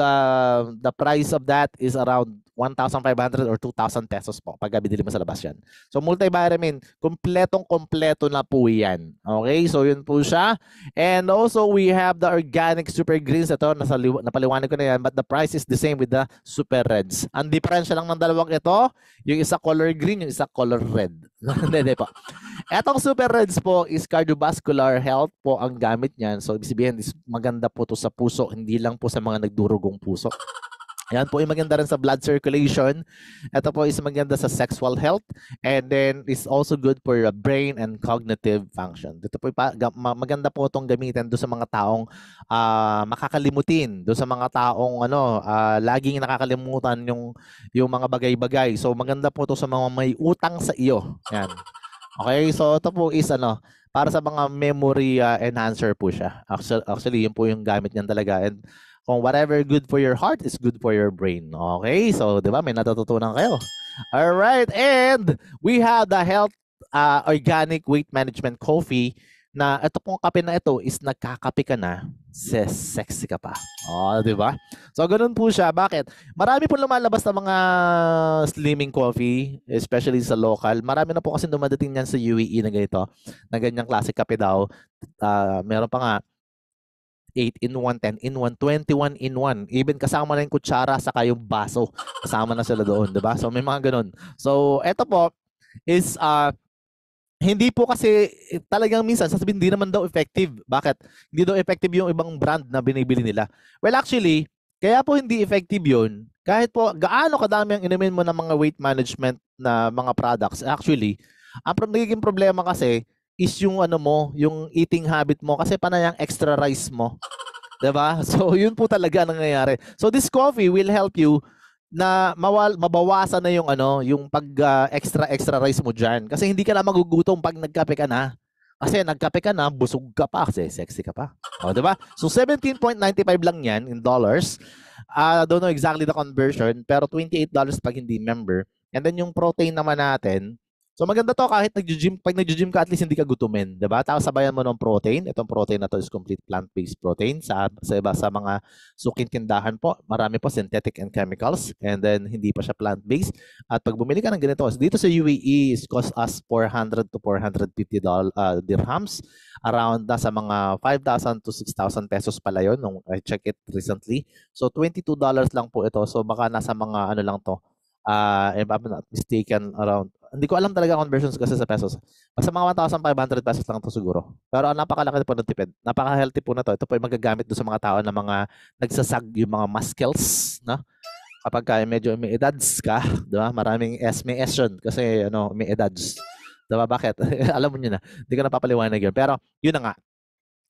the price of that is around 1,500 or 2,000 pesos po pag binili mo sa labas yan. So multivitamin, kompletong-kompleto na po yan. Okay, so yun po siya. And also we have the organic super greens. Ito, napaliwanag ko na yan, but the price is the same with the super reds. Ang diferensya lang ng dalawang ito, yung isa color green, yung isa color red. Hindi po. Etong super reds po is cardiovascular health po ang gamit niyan. So ibig sabihin is maganda po to sa puso, hindi lang po sa mga nagdurugong puso. Yan po ay maganda rin sa blood circulation. Ito po is maganda sa sexual health. And then is also good for your brain and cognitive function. Dito po maganda po itong gamitin do sa mga taong makakalimutin. Do sa mga taong laging nakakalimutan yung mga bagay-bagay. So maganda po to sa mga may utang sa iyo. Yan. Okay, so ito po is para sa mga memory enhancer po siya. Actually, yun po yung gamit niyan talaga. And kung whatever good for your heart is good for your brain. Okay? So, di ba? May natututunan kayo. Alright. And we have the Health Organic Weight Management Coffee na ito pong kape na ito is nagkakape ka na, sexy ka pa. Oh, di ba? So, ganun po siya. Bakit? Marami po lumalabas na mga slimming coffee, especially sa local. Marami na po kasi dumadating yan sa UAE na ganito, na ganyang classic kape daw. Meron pa nga, 8-in-1, 10-in-1, 21-in-1. Even kasama na yung kutsara saka yung baso. Kasama na sila doon, di ba? So may mga ganun. So eto po is hindi po kasi talagang minsan sasabihin hindi naman daw effective. Bakit? Hindi daw effective yung ibang brand na binibili nila. Well, actually, kaya po hindi effective yun. Kahit po gaano kadami ang inumin mo ng mga weight management na mga products, actually, ang nagiging problema kasi is yung yung eating habit mo kasi panay ang extra rice mo. 'Di ba? So yun po talaga ang nangyayari. So this coffee will help you na mabawasan na yung pag extra rice mo diyan kasi hindi ka na magugutom pag nagkape ka na. Kasi nagkape ka na, busog ka pa kasi sexy ka pa. O, 'di ba? So 17.95 lang 'yan in dollars. I don't know exactly the conversion pero $28 pag hindi member. And then yung protein naman natin, so maganda to kahit nag-gym, pag nag-gym ka at least hindi ka gutumin, 'di ba? Tapos sabayan mo ng protein. Itong protein na to is complete plant-based protein sa mga suking tindahan po. Marami po synthetic and chemicals and then hindi pa siya plant-based. At pag bumili ka ng ganito, dito sa UAE is cost us 400 to 450 dirhams. Around nasa mga 5,000 to 6,000 pesos pala yun nung I check it recently. So $22 lang po ito. So baka nasa mga lang to. If I'm not mistaken, around, hindi ko alam talaga conversions kasi sa pesos. Basta mga 1,500 pesos lang to siguro. Pero napakalaki po ng tipid. Napaka-healthy po na to. Ito po ay magagamit do sa mga tao na mga nagsasag yung mga muscles, no? Kapag medyo may edades ka, di ba? Maraming may S yun kasi may edades. Di ba? Bakit? Alam mo nyo na. Hindi ko napapaliwanag yun. Pero yun na nga.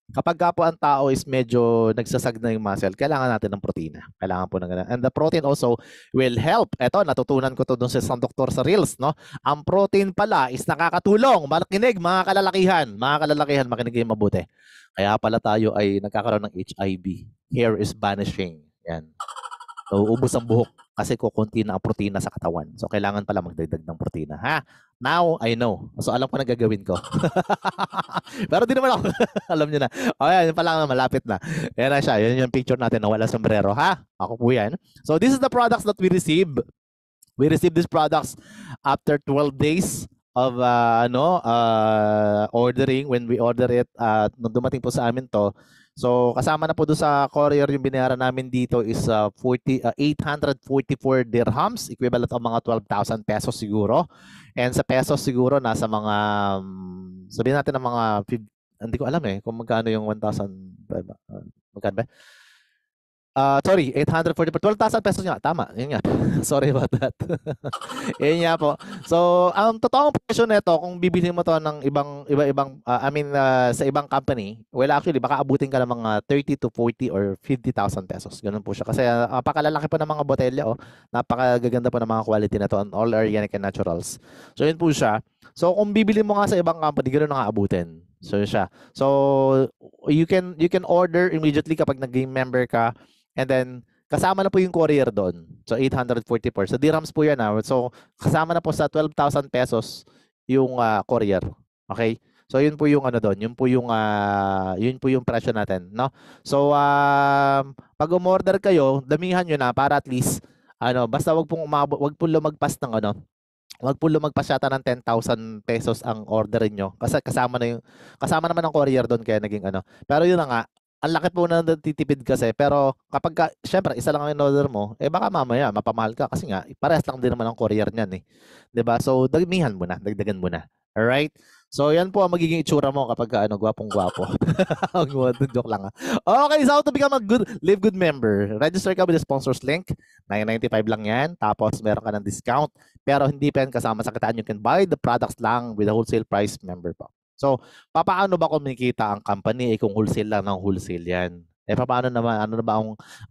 Kapag po ang tao is medyo nagsasag na yung muscle, kailangan natin ng protina. Kailangan po ng ganun. And the protein also will help. Ito, natutunan ko to dun sa isang doktor sa Reels, no? Ang protein pala is nakakatulong. Makinig, mga kalalakihan. Mga kalalakihan, makinig kayo mabuti. Kaya pala tayo ay nagkakaroon ng HIV. Hair is vanishing. Yan. So, ubos ang buhok kasi kukunti na ang protina sa katawan. So, kailangan pala magdagdag ng protina. Ha? Now, I know. So, alam ko na gagawin ko. Pero di naman ako. Alam nyo na. O, yan. Yun pala malapit na. Yan na siya. Yan yung picture natin na wala sombrero. Ha? Ako po yan. So, this is the products that we receive. We receive these products after 12 days of ordering. When we order it, nung dumating po sa amin to, so kasama na po doon sa courier yung binayaran namin dito is 844 dirhams, equivalent of mga 12,000 pesos siguro. And sa pesos siguro nasa mga sabihin natin ng mga hindi ko alam kung magkano yung 1,000 magkano ba? Sorry, 844, 12,000 pesos nga. Tama, yun nga. Sorry about that. Yun nga po. So, ang totoong presyo nito, kung bibili mo to ng iba-ibang, sa ibang company, well, actually, baka abutin ka ng mga 30 to 40 or 50,000 pesos. Ganun po siya. Kasi napakalalaki po ng mga botelya, napakagaganda po ng mga quality na to, all organic and naturals. So, yun po siya. So, kung bibili mo nga sa ibang company, ganun na nga abutin. So, yun siya. So, you can order immediately kapag nag-game member ka. And then, kasama na po yung courier doon. So, 844. So, dirhams po yan. So, kasama na po sa 12,000 pesos yung courier. Okay? So yun po yung ano doon, yun po yung presyo natin, no? So pag umorder kayo, damihan niyo na para at least basta wag pong wag po lumagpas ng wag po lumagpas yata ng 10,000 pesos ang orderin nyo. Kasi kasama naman ang courier doon kaya naging Pero yun na nga, ang laki po na natitipid kasi. Pero syempre, isa lang ang in-order mo, baka mamaya mapamahal ka kasi nga, parehas lang din naman ang courier niyan eh. 'Di ba? So, dagmihan mo na, dagdagan mo na. Alright? So, yan po ang magiging itsura mo kapag gwapong-gwapo. Joke lang. Okay, so how to become a Live Good member. Register ka with the sponsors link. $9.95 lang yan. Tapos, meron ka ng discount. Pero hindi pa yan kasama sa kitaan. You can buy the products lang with a wholesale price member pa. So, paano ba kumikita ang company kung wholesale lang ng wholesale yan? Paano naman,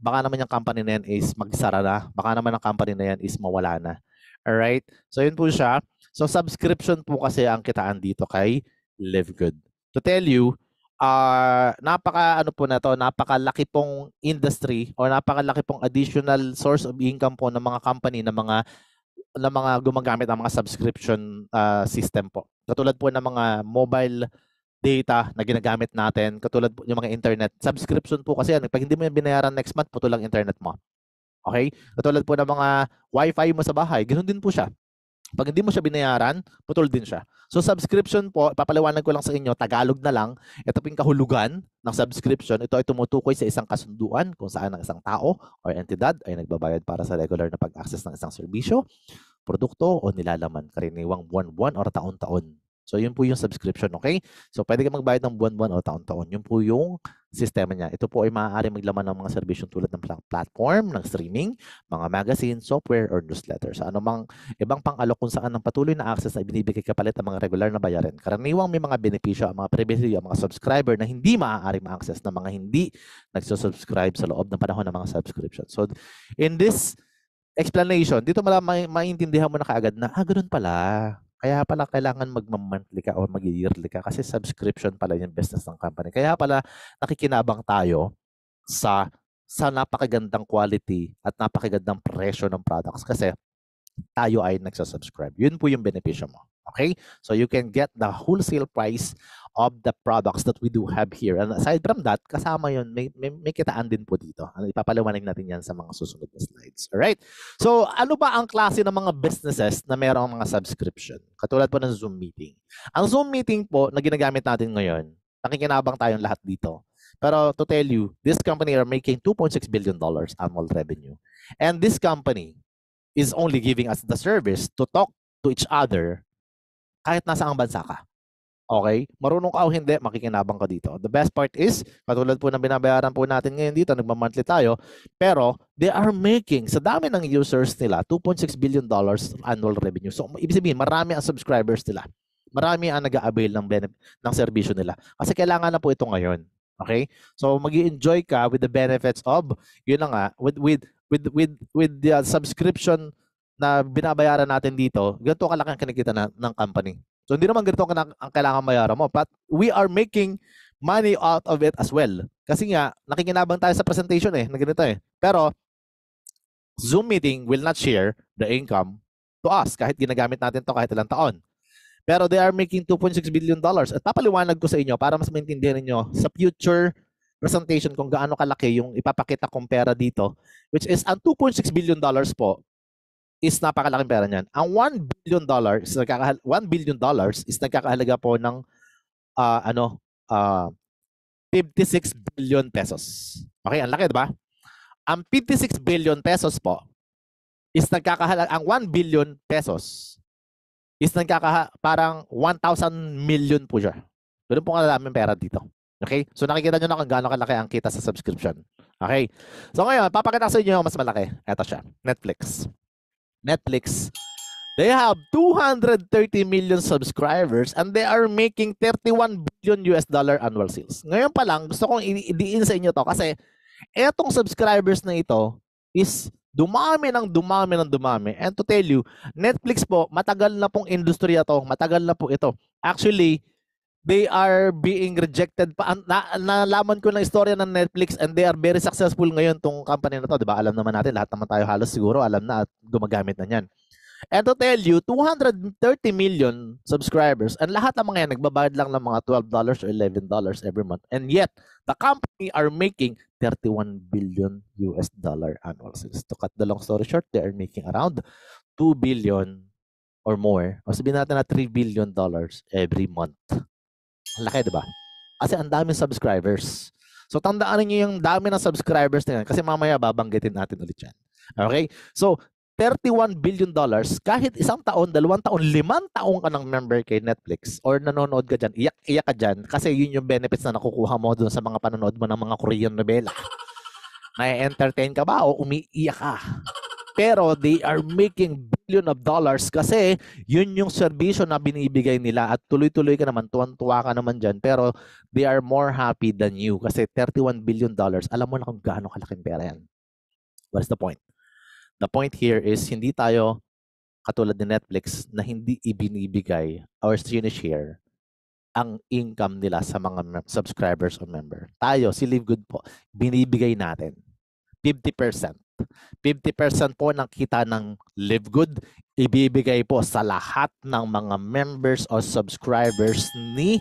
baka naman yung company na yan is magsara na. Baka naman ang company na yan is mawala na. Alright? So, yun po siya. So, subscription po kasi ang kitaan dito kay Live Good. To tell you, napakalaki pong industry o napakalaki pong additional source of income po ng mga company na mga gumagamit ng mga subscription system po. Katulad po ng mga mobile data na ginagamit natin, katulad po yung mga internet. Subscription po kasi yan. Pag hindi mo yung binayaran next month, putol lang internet mo. Okay? Katulad po ng mga wifi mo sa bahay, ganoon din po siya. Pag hindi mo siya binayaran, putol din siya. So subscription po, papaliwanag ko lang sa inyo, Tagalog na lang. Ito po yung kahulugan ng subscription. Ito ay tumutukoy sa isang kasunduan kung saan ang isang tao o entidad ay nagbabayad para sa regular na pag-access ng isang serbisyo, produkto o nilalaman, karaniwang buwan-buwan o taon-taon. So yun po yung subscription, okay? So pwede ka magbayad ng buwan-buwan o taon-taon. Yun po yung sistema niya. Ito po ay maaari maglaman ng mga serbisyo tulad ng platform, ng streaming, mga magazine, software, or newsletter. Sa anumang ibang pang-alok kung saan ang patuloy na access ay binibigay kapalit ng mga regular na bayarin. Karaniwang may mga benepisyo ang mga privacy ang mga subscriber na hindi maaari ma-access ng mga hindi nagsusubscribe sa loob ng panahon ng mga subscription. So in this explanation, dito maintindihan mo na kaagad na, ganun pala. Kaya pala kailangan mag-monthly ka o mag-yearly ka kasi subscription pala yung business ng company. Kaya pala nakikinabang tayo sa napakagandang quality at napakagandang presyo ng products kasi tayo ay nagsasubscribe. Yun po yung benepisyo mo. Okay? So you can get the wholesale price of the products that we do have here. And aside from that, kasama yun, may kitaan din po dito. Ipapaliwanag natin yan sa mga susunod na slides. Alright? So ano ba ang klase ng mga businesses na mayroong mga subscription? Katulad po ng Zoom meeting. Ang Zoom meeting po na ginagamit natin ngayon, nakikinabang tayong lahat dito. Pero to tell you, this company are making $2.6 billion annual revenue. And this company is only giving us the service to talk to each other kahit nasa ang bansa ka. Okay? Marunong ka o hindi, makikinabang ka dito. The best part is, katulad po ng binabayaran po natin ngayon dito, nagmamonthly tayo, pero they are making, sa dami ng users nila, $2.6 billion annual revenue. So, ibig sabihin, marami ang subscribers nila. Marami ang nag-a-avail ng serbisyo nila. Kasi kailangan na po ito ngayon. Okay? So, mag-i-enjoy ka with the benefits of, yun na nga, with the subscription na binabayaran natin dito, ganito kalaki ang kinikita ng company. So hindi naman ganito ang kailangan bayaran mo, but we are making money out of it as well. Kasi nga, nakikinabang tayo sa presentation na ganito eh. Pero, Zoom meeting will not share the income to us kahit ginagamit natin to kahit ilang taon. Pero they are making $2.6 billion. At papaliwanag ko sa inyo para mas maintindihan niyo sa future presentation kung gaano kalaki yung ipapakita kong pera dito, which is ang $2.6 billion po is napakalaking pera niyan. Ang $1 billion is nagkakahalaga po ng 56 billion pesos. Okay, ang laki, diba? Ang 56 billion pesos po is nagkakahalaga, ang 1 billion pesos is parang 1,000 million po siya. Ganun po kalaming pera dito. Okay? So nakikita nyo na kung gaano kalaki ang kita sa subscription. Okay? So ngayon, papakita sa inyo yung mas malaki. Ito siya. Netflix. They have 230 million subscribers and they are making $31 billion annual sales. Ngayon pa lang, gusto kong idiin sa inyo to kasi etong subscribers na ito is dumami. And to tell you, Netflix po, matagal na pong industriya to. Matagal na po ito. Actually, they are being rejected pa. Nalaman ko ng istorya ng Netflix and they are very successful ngayon tong company na to, 'di ba? Alam naman natin, lahat naman tayo halos siguro alam na at gumagamit na niyan. And to tell you, 230 million subscribers, and lahat ng mga yan, nagbabayad lang ng mga $12 or $11 every month. And yet, the company are making 31 billion US dollar annual sales. To cut the long story short, they are making around 2 billion or more. O sabihin natin na $3 billion every month. Ang laki, di ba? Kasi ang daming subscribers. So, tandaan niyo yung dami ng subscribers na yan kasi mamaya babanggitin natin ulit yan. Okay? So, $31 billion, kahit isang taon, 2 taon, 5 taon ka ng member kay Netflix or nanonood ka dyan, iyak-iyak ka dyan kasi yun yung benefits na nakukuha mo doon sa mga panonood mo ng mga Korean novela. May-entertain ka ba o umiiyak ka? Pero they are making billion of dollars kasi yun yung serbisyo na binibigay nila at tuloy-tuloy ka naman, tuwan-tuwa ka naman dyan, pero they are more happy than you kasi $31 billion, alam mo na kung gaano kalaking pera yan. What is the point? The point here is hindi tayo katulad ni Netflix na hindi ibinibigay or sinishare ang income nila sa mga subscribers o member. Tayo, si Live Good po, binibigay natin 50%. 50% po ng kita ng Live Good, ibibigay po sa lahat ng mga members o subscribers ni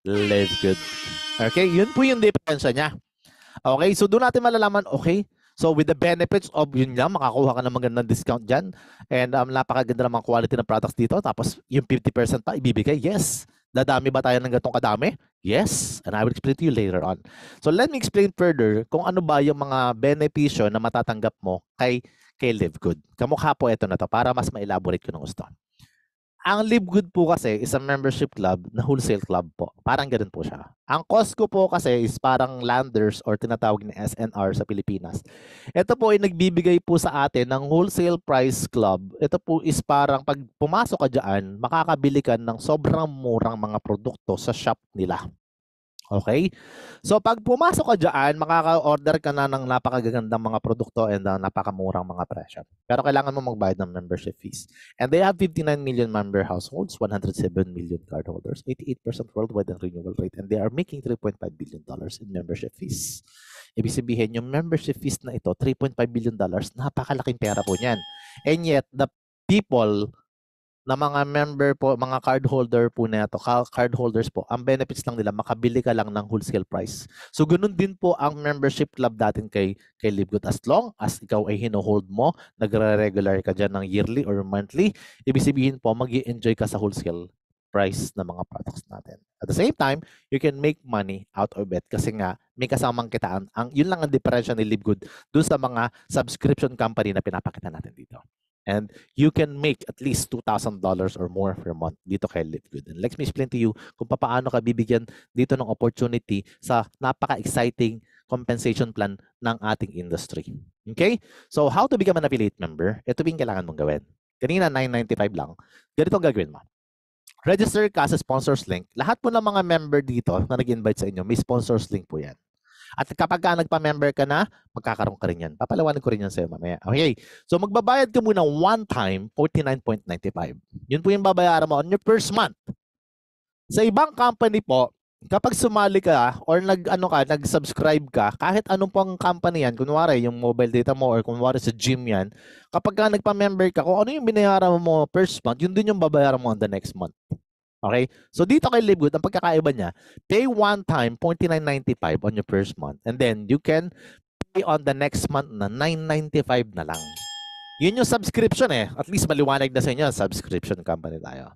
Live Good. Okay, yun po yung diferensya niya. Okay, so doon natin malalaman, okay, so with the benefits of yun lang, makakuha ka ng magandang discount dyan. And napakaganda ng mga quality ng products dito. Tapos yung 50% pa ibibigay. Yes. Dadami ba tayo ng ganitong kadami? Yes. And I will explain to you later on. So let me explain further kung ano ba yung mga benepisyo na matatanggap mo kay Live Good. Kamukha po ito na to para mas ma-elaborate ko ng gusto. Ang Live Good po kasi is a membership club na wholesale club po. Parang ganun po siya. Ang Costco po kasi is parang Landers or tinatawag na SNR sa Pilipinas. Ito po ay nagbibigay po sa atin ng wholesale price club. Ito po is parang pag pumasok ka dyan, makakabili ka ng sobrang murang mga produkto sa shop nila. Okay? So pag pumasok ka dyan, makaka-order ka na ng napakagagandang mga produkto and napakamurang mga presyo. Pero kailangan mo magbayad ng membership fees. And they have 59 million member households, 107 million cardholders, 88% worldwide ang renewal rate, and they are making $3.5 billion in membership fees. Ibig sabihin, yung membership fees na ito, $3.5 billion, napakalaking pera po niyan. And yet, the people na mga member po, mga cardholder po na ito, cardholders po, ang benefits lang nila, makabili ka lang ng wholesale price. So, ganun din po ang membership club natin kay Live Good. As long as ikaw ay hino-hold mo, nagre-regular ka dyan ng yearly or monthly, ibig sabihin po, mag-i-enjoy ka sa wholesale price ng mga products natin. At the same time, you can make money out of it kasi nga, may kasamang kitaan. Yun lang ang diferensya ni Live Good doon sa mga subscription company na pinapakita natin dito. And you can make at least $2,000 or more per month dito kay Live Good. And let me explain to you kung paano ka bibigyan dito ng opportunity sa napaka-exciting compensation plan ng ating industry. Okay? So, how to become an affiliate member? Ito yung kailangan mong gawin. Kanina, $9.95 lang. Ganito ang gagawin mo. Register ka sa sponsors link. Lahat po ng mga member dito na nag-invite sa inyo, may sponsors link po yan. At kapag ka nagpa-member ka na, magkakaroon ka rin yan. Papalawanin ko rin yan sa'yo mamaya. Okay. So magbabayad ka muna one time, $49.95. Yun po yung babayaran mo on your first month. Sa ibang company po, kapag sumali ka or nag-subscribe ka, kahit anong pang company yan, kunwari yung mobile data mo or kunwari sa gym yan, kapag ka nagpa-member ka, kung ano yung binayaran mo first month, yun din yung babayaran mo on the next month. Okay? So dito kay Live Good, ang pagkakaiba niya, pay one time, $49.95 on your first month. And then you can pay on the next month na $9.95 na lang. Yun yung subscription eh. At least maliwanag na sa inyo, subscription company tayo.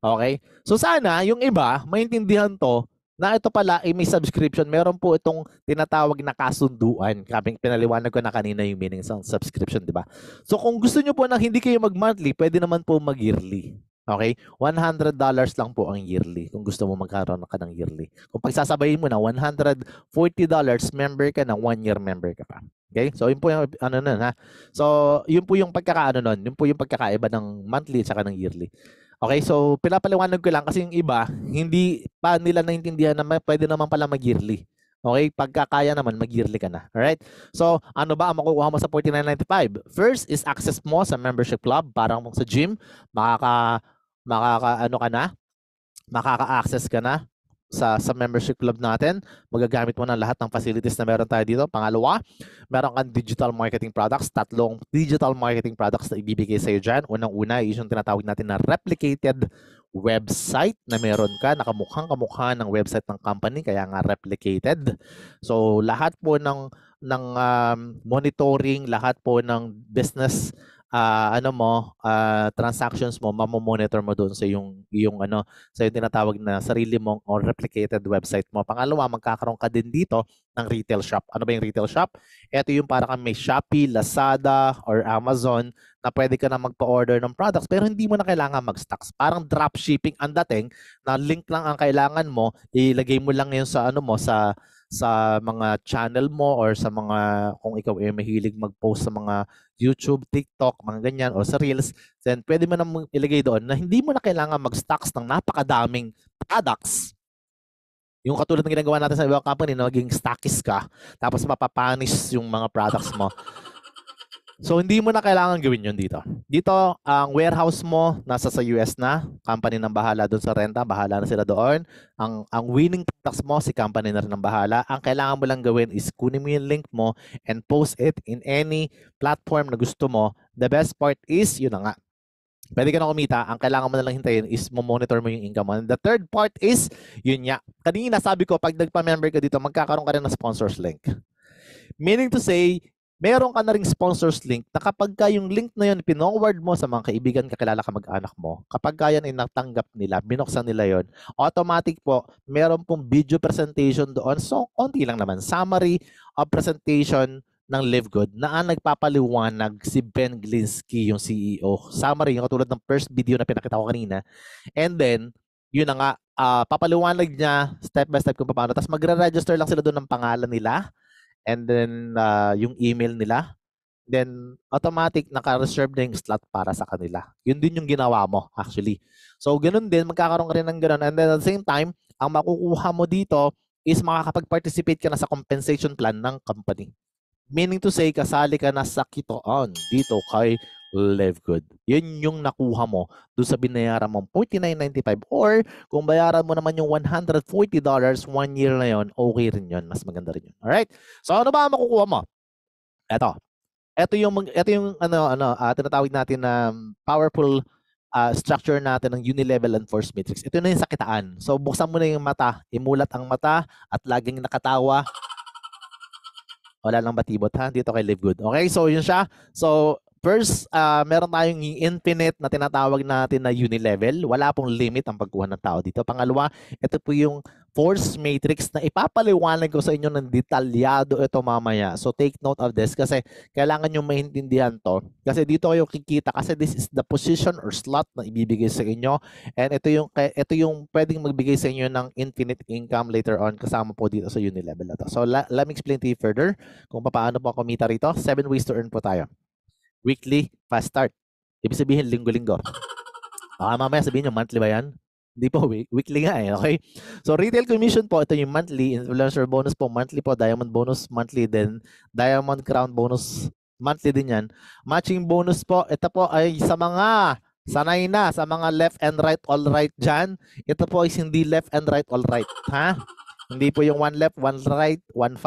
Okay? So sana, yung iba, maintindihan to, na ito pala ay may subscription. Meron po itong tinatawag na kasunduan. Pinaliwanag ko na kanina yung meaning sa subscription, di ba? So kung gusto nyo po na hindi kayo mag-monthly, pwede naman po mag-yearly. Okay? $100 lang po ang yearly kung gusto mo magkaroon ka ng yearly. Kung pagsasabayin mo na $140, member ka na 1 year member ka pa. Okay? So, yun po yung ha. So, yun po yung nun. Yun po yung pagkakaiba ng monthly at saka ng yearly. Okay? So, pinapaliwanag ko lang kasi yung iba, hindi pa nila naintindihan na pwede naman pala mag-yearly. Okay? Pagkakaya naman, mag-yearly ka na. Alright? So, ano ba ang makukuha mo sa $49.95? First is access mo sa membership club. Parang sa gym, makaka-access ka na sa membership club natin. Magagamit mo na lahat ng facilities na meron tayo dito. Pangalawa, meron kang digital marketing products. 3 digital marketing products na ibibigay sa'yo dyan. Unang-una is yung tinatawag natin na replicated website na meron ka. Nakamukhang-kamukha ng website ng company, kaya nga replicated. So lahat po ng monitoring, lahat po ng business transactions mo, mamomonitor mo doon sa yung sa yung tinatawag na sarili mong or replicated website mo. Pangalawa, magkakaroon ka din dito ng retail shop. Ano ba yung retail shop? Ito yung para kang may Shopee, Lazada, or Amazon na pwede ka na magpa-order ng products pero hindi mo na kailangan mag-stocks. Parang dropshipping ang dating na link lang ang kailangan mo, ilagay mo lang yun sa sa mga channel mo or sa mga kung ikaw ay mahilig mag-post sa mga YouTube, TikTok, mga ganyan o sa Reels, then pwede mo na ilagay doon na hindi mo na kailangan mag-stocks ng napakadaming products. Yung katulad ng ginagawa natin sa ibang company na maging stockist ka tapos mapapanish yung mga products mo. So, hindi mo na kailangan gawin yun dito. Dito, ang warehouse mo, nasa sa US na. Company nang bahala doon sa renta. Bahala na sila doon. Ang winning products mo, si company na rin ang bahala. Ang kailangan mo lang gawin is kunin mo yung link mo and post it in any platform na gusto mo. The best part is, yun na nga. Pwede ka na kumita. Ang kailangan mo na lang hintayin is monitor mo yung income mo. And the third part is, yun nga. Kanina sabi ko, pag nagpa-member ka dito, magkakaroon ka rin ng sponsors link. Meaning to say, meron ka na ring sponsors link na kapag ka yung link na yun pinoward mo sa mga kaibigan, kakilala ka, mag-anak mo, kapag ka yan ay natanggap nila, binuksan nila yon, automatic po, meron pong video presentation doon. So, konti lang naman. Summary of presentation ng Live Good na ang nagpapaliwanag si Ben Glinsky, yung CEO. Summary, yung katulad ng first video na pinakita ko kanina. And then, yun na nga, papaliwanag niya step by step kung paano. Tapos magre-register lang sila doon ng pangalan nila. And then, yung email nila. Then, automatic, naka-reserve na yung slot para sa kanila. Yun din yung ginawa mo, actually. So, ganun din, magkakaroon ka rin ng ganun. And then, at the same time, ang makukuha mo dito is makakapag-participate ka na sa compensation plan ng company. Meaning to say, kasali ka na sa kitoon dito kay Live Good. Yun yung nakuha mo doon sa binayaran mong $49.95 or kung bayaran mo naman yung $140 1 year na yon, okay rin yun. Mas maganda rin yun. Alright? So ano ba ang makukuha mo? Ito yung tinatawag natin na powerful structure natin ng Unilevel and Force Matrix. Ito na yung sakitaan. So buksan mo na yung mata, imulat ang mata at laging nakatawa. Wala lang batibot ha, dito kay Live Good. Okay, so yun siya. So first, meron tayong infinite na tinatawag natin na Unilevel. Wala pong limit ang pagkuha ng tao dito. Pangalawa, ito po yung Force Matrix na ipapaliwanag ko sa inyo ng detalyado ito mamaya. So take note of this kasi kailangan nyo maintindihan to. Kasi dito kayo kikita kasi this is the position or slot na ibibigay sa inyo. And ito yung pwedeng magbigay sa inyo ng infinite income later on kasama po dito sa Unilevel na to. So let me explain to you further kung paano po kumita rito. 7 ways to earn po tayo. Weekly, fast start. Ibig sabihin, linggo-linggo. Mamaya sabihin nyo, monthly ba yan? Hindi po, weekly nga eh, okay? So, retail commission po, ito yung monthly. Influencer bonus po, monthly po. Diamond bonus, monthly din. Diamond crown bonus, monthly din yan. Matching bonus po, ito po ay sa mga sanay na, sa mga left and right, all right dyan. Ito po ay hindi left and right, all right. Ha? Hindi po yung one left, one right, 1-5.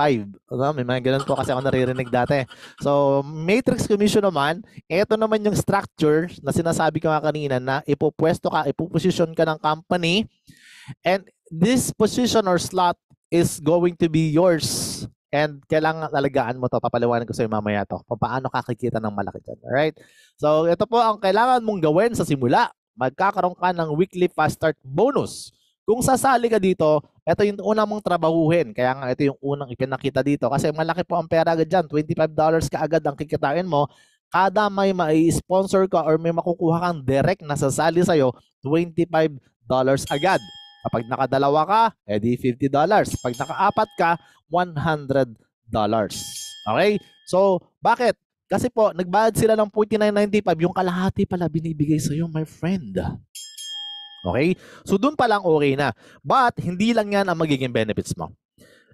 May mga ganun po kasi ako naririnig dati. So, matrix commission naman, ito naman yung structure na sinasabi ko nga kanina na ipopwesto ka, ipoposition ka ng company and this position or slot is going to be yours and kailangan alagaan mo to. Papaliwanag ko sa iyo mamaya to. Paano kakikita ng malaki dyan. Alright? So, ito po ang kailangan mong gawin sa simula. Magkakaroon ka ng weekly fast start bonus. Kung sasali ka dito, ito yung unang mong trabahuhin. Kaya nga ito yung unang ipinakita dito. Kasi malaki po ang pera agad dyan. $25 ka agad ang kikitain mo. Kada may mai-sponsor ka or may makukuha kang direct na sasali sa'yo, $25 agad. Kapag nakadalawa ka, edi $50. Pag nakaapat ka, $100. Okay? So, bakit? Kasi po, nagbayad sila ng $49.95. Yung kalahati pala binibigay sa'yo, my friend. Okay? So, dun pa lang okay na. But, hindi lang yan ang magiging benefits mo.